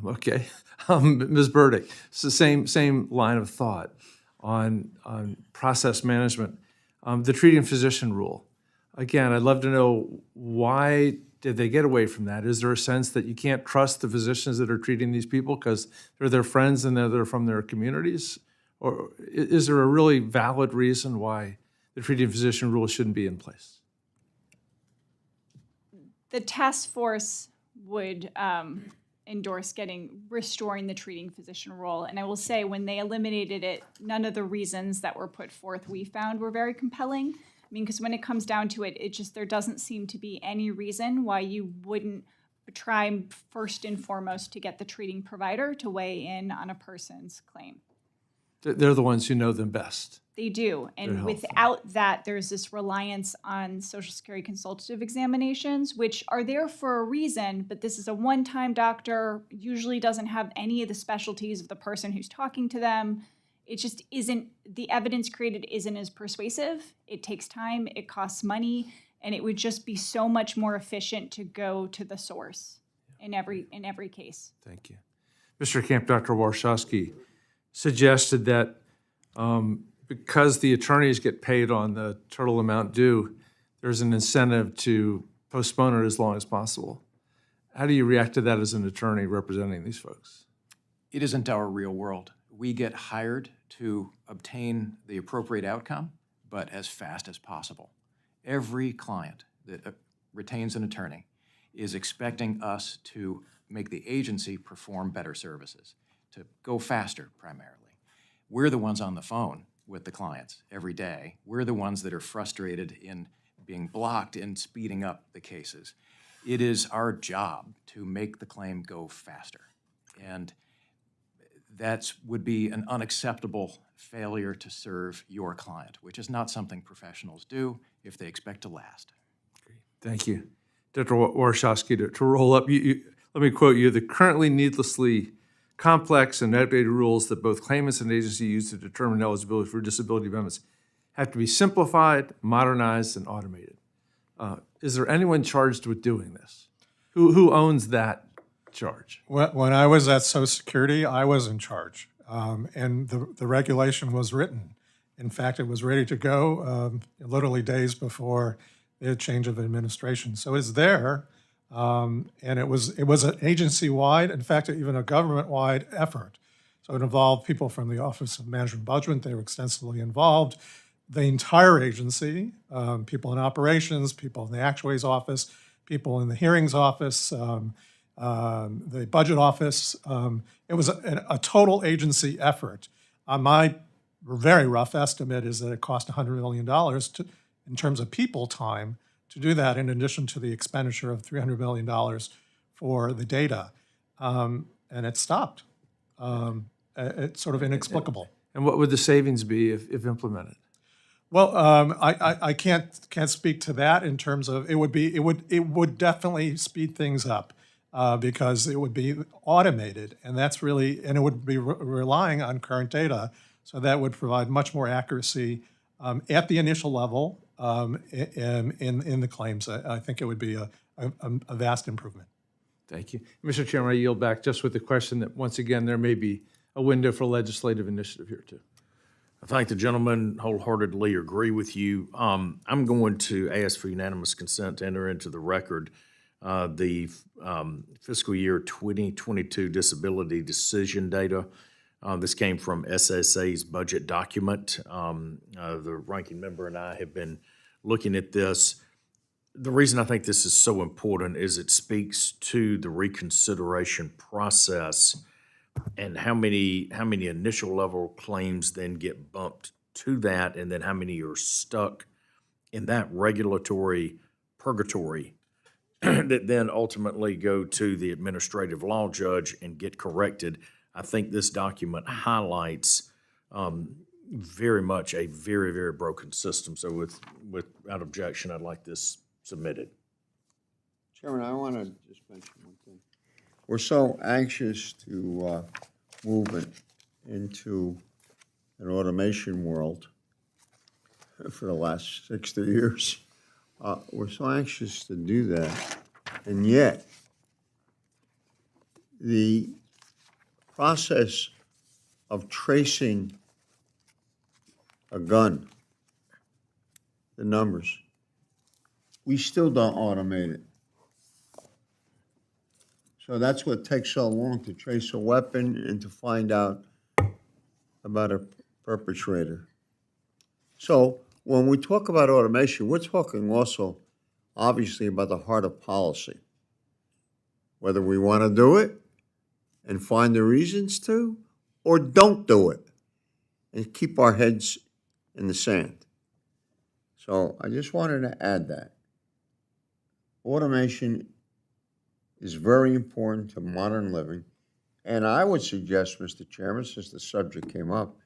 Okay. Ms. Burdick, it's the same line of thought on process management. The treating physician rule. Again, I'd love to know, why did they get away from that? Is there a sense that you can't trust the physicians that are treating these people because they're their friends and they're from their communities? Or is there a really valid reason why the treating physician rule shouldn't be in place? The task force would endorse restoring the treating physician role. And I will say, when they eliminated it, none of the reasons that were put forth we found were very compelling. I mean, because when it comes down to it, there doesn't seem to be any reason why you wouldn't try first and foremost to get the treating provider to weigh in on a person's claim. They're the ones who know them best. They do. And without that, there's this reliance on Social Security consultative examinations, which are there for a reason, but this is a one-time doctor, usually doesn't have any of the specialties of the person who's talking to them. It just isn't, the evidence created isn't as persuasive. It takes time, it costs money, and it would just be so much more efficient to go to the source in every case. Thank you. Mr. Camp, Dr. Warshawski suggested that because the attorneys get paid on the total amount due, there's an incentive to postpone it as long as possible. How do you react to that as an attorney representing these folks? It isn't our real world. We get hired to obtain the appropriate outcome, but as fast as possible. Every client that retains an attorney is expecting us to make the agency perform better services, to go faster primarily. We're the ones on the phone with the clients every day. We're the ones that are frustrated in being blocked in speeding up the cases. It is our job to make the claim go faster. And that would be an unacceptable failure to serve your client, which is not something professionals do if they expect to last. Thank you. Dr. Warshawski, to roll up, let me quote you: "The currently needlessly complex and outdated rules that both claimants and agency use to determine eligibility for disability benefits have to be simplified, modernized, and automated." Is there anyone charged with doing this? Who owns that charge? When I was at Social Security, I was in charge, and the regulation was written. In fact, it was ready to go literally days before the change of administration. So it's there, and it was an agency-wide, in fact, even a government-wide effort. So it involved people from the Office of Management Budget. They were extensively involved. The entire agency, people in operations, people in the actuary's office, people in the hearings office, the budget office. It was a total agency effort. My very rough estimate is that it cost $100 million in terms of people time to do that, in addition to the expenditure of $300 million for the data. And it stopped. It's sort of inexplicable. And what would the savings be if implemented? Well, I can't speak to that in terms of, it would definitely speed things up because it would be automated, and that's really, and it would be relying on current data. So that would provide much more accuracy at the initial level in the claims. I think it would be a vast improvement. Thank you. Mr. Chairman, I yield back just with the question that, once again, there may be a window for legislative initiative here, too. I thank the gentleman, wholeheartedly agree with you. I'm going to ask for unanimous consent to enter into the record the fiscal year 2022 disability decision data. This came from SSA's budget document. The ranking member and I have been looking at this. The reason I think this is so important is it speaks to the reconsideration process and how many initial level claims then get bumped to that, and then how many are stuck in that regulatory purgatory that then ultimately go to the administrative law judge and get corrected. I think this document highlights very much a very, very broken system. So without objection, I'd like this submitted. Chairman, I want to just mention one thing. We're so anxious to move it into an automation world for the last 60 years. We're so anxious to do that, and yet the process of tracing a gun, the numbers, we still don't automate it. So that's what takes so long to trace a weapon and to find out about a perpetrator. So when we talk about automation, we're talking also, obviously, about the heart of policy. Whether we want to do it and find the reasons to, or don't do it and keep our heads in the sand. So I just wanted to add that. Automation is very important to modern living. And I would suggest, Mr. Chairman, since the subject came up,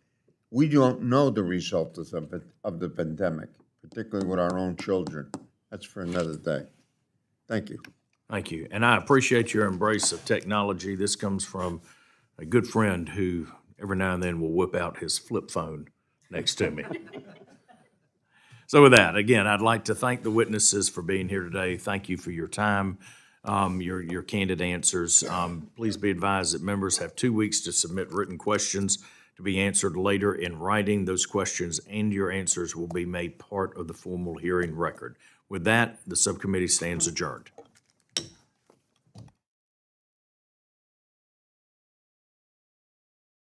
we don't know the result of the pandemic, particularly with our own children. That's for another day. Thank you. Thank you. And I appreciate your embrace of technology. This comes from a good friend who every now and then will whip out his flip phone next to me. So with that, again, I'd like to thank the witnesses for being here today. Thank you for your time, your candid answers. Please be advised that members have 2 weeks to submit written questions to be answered later in writing. Those questions and your answers will be made part of the formal hearing record. With that, the subcommittee stands adjourned.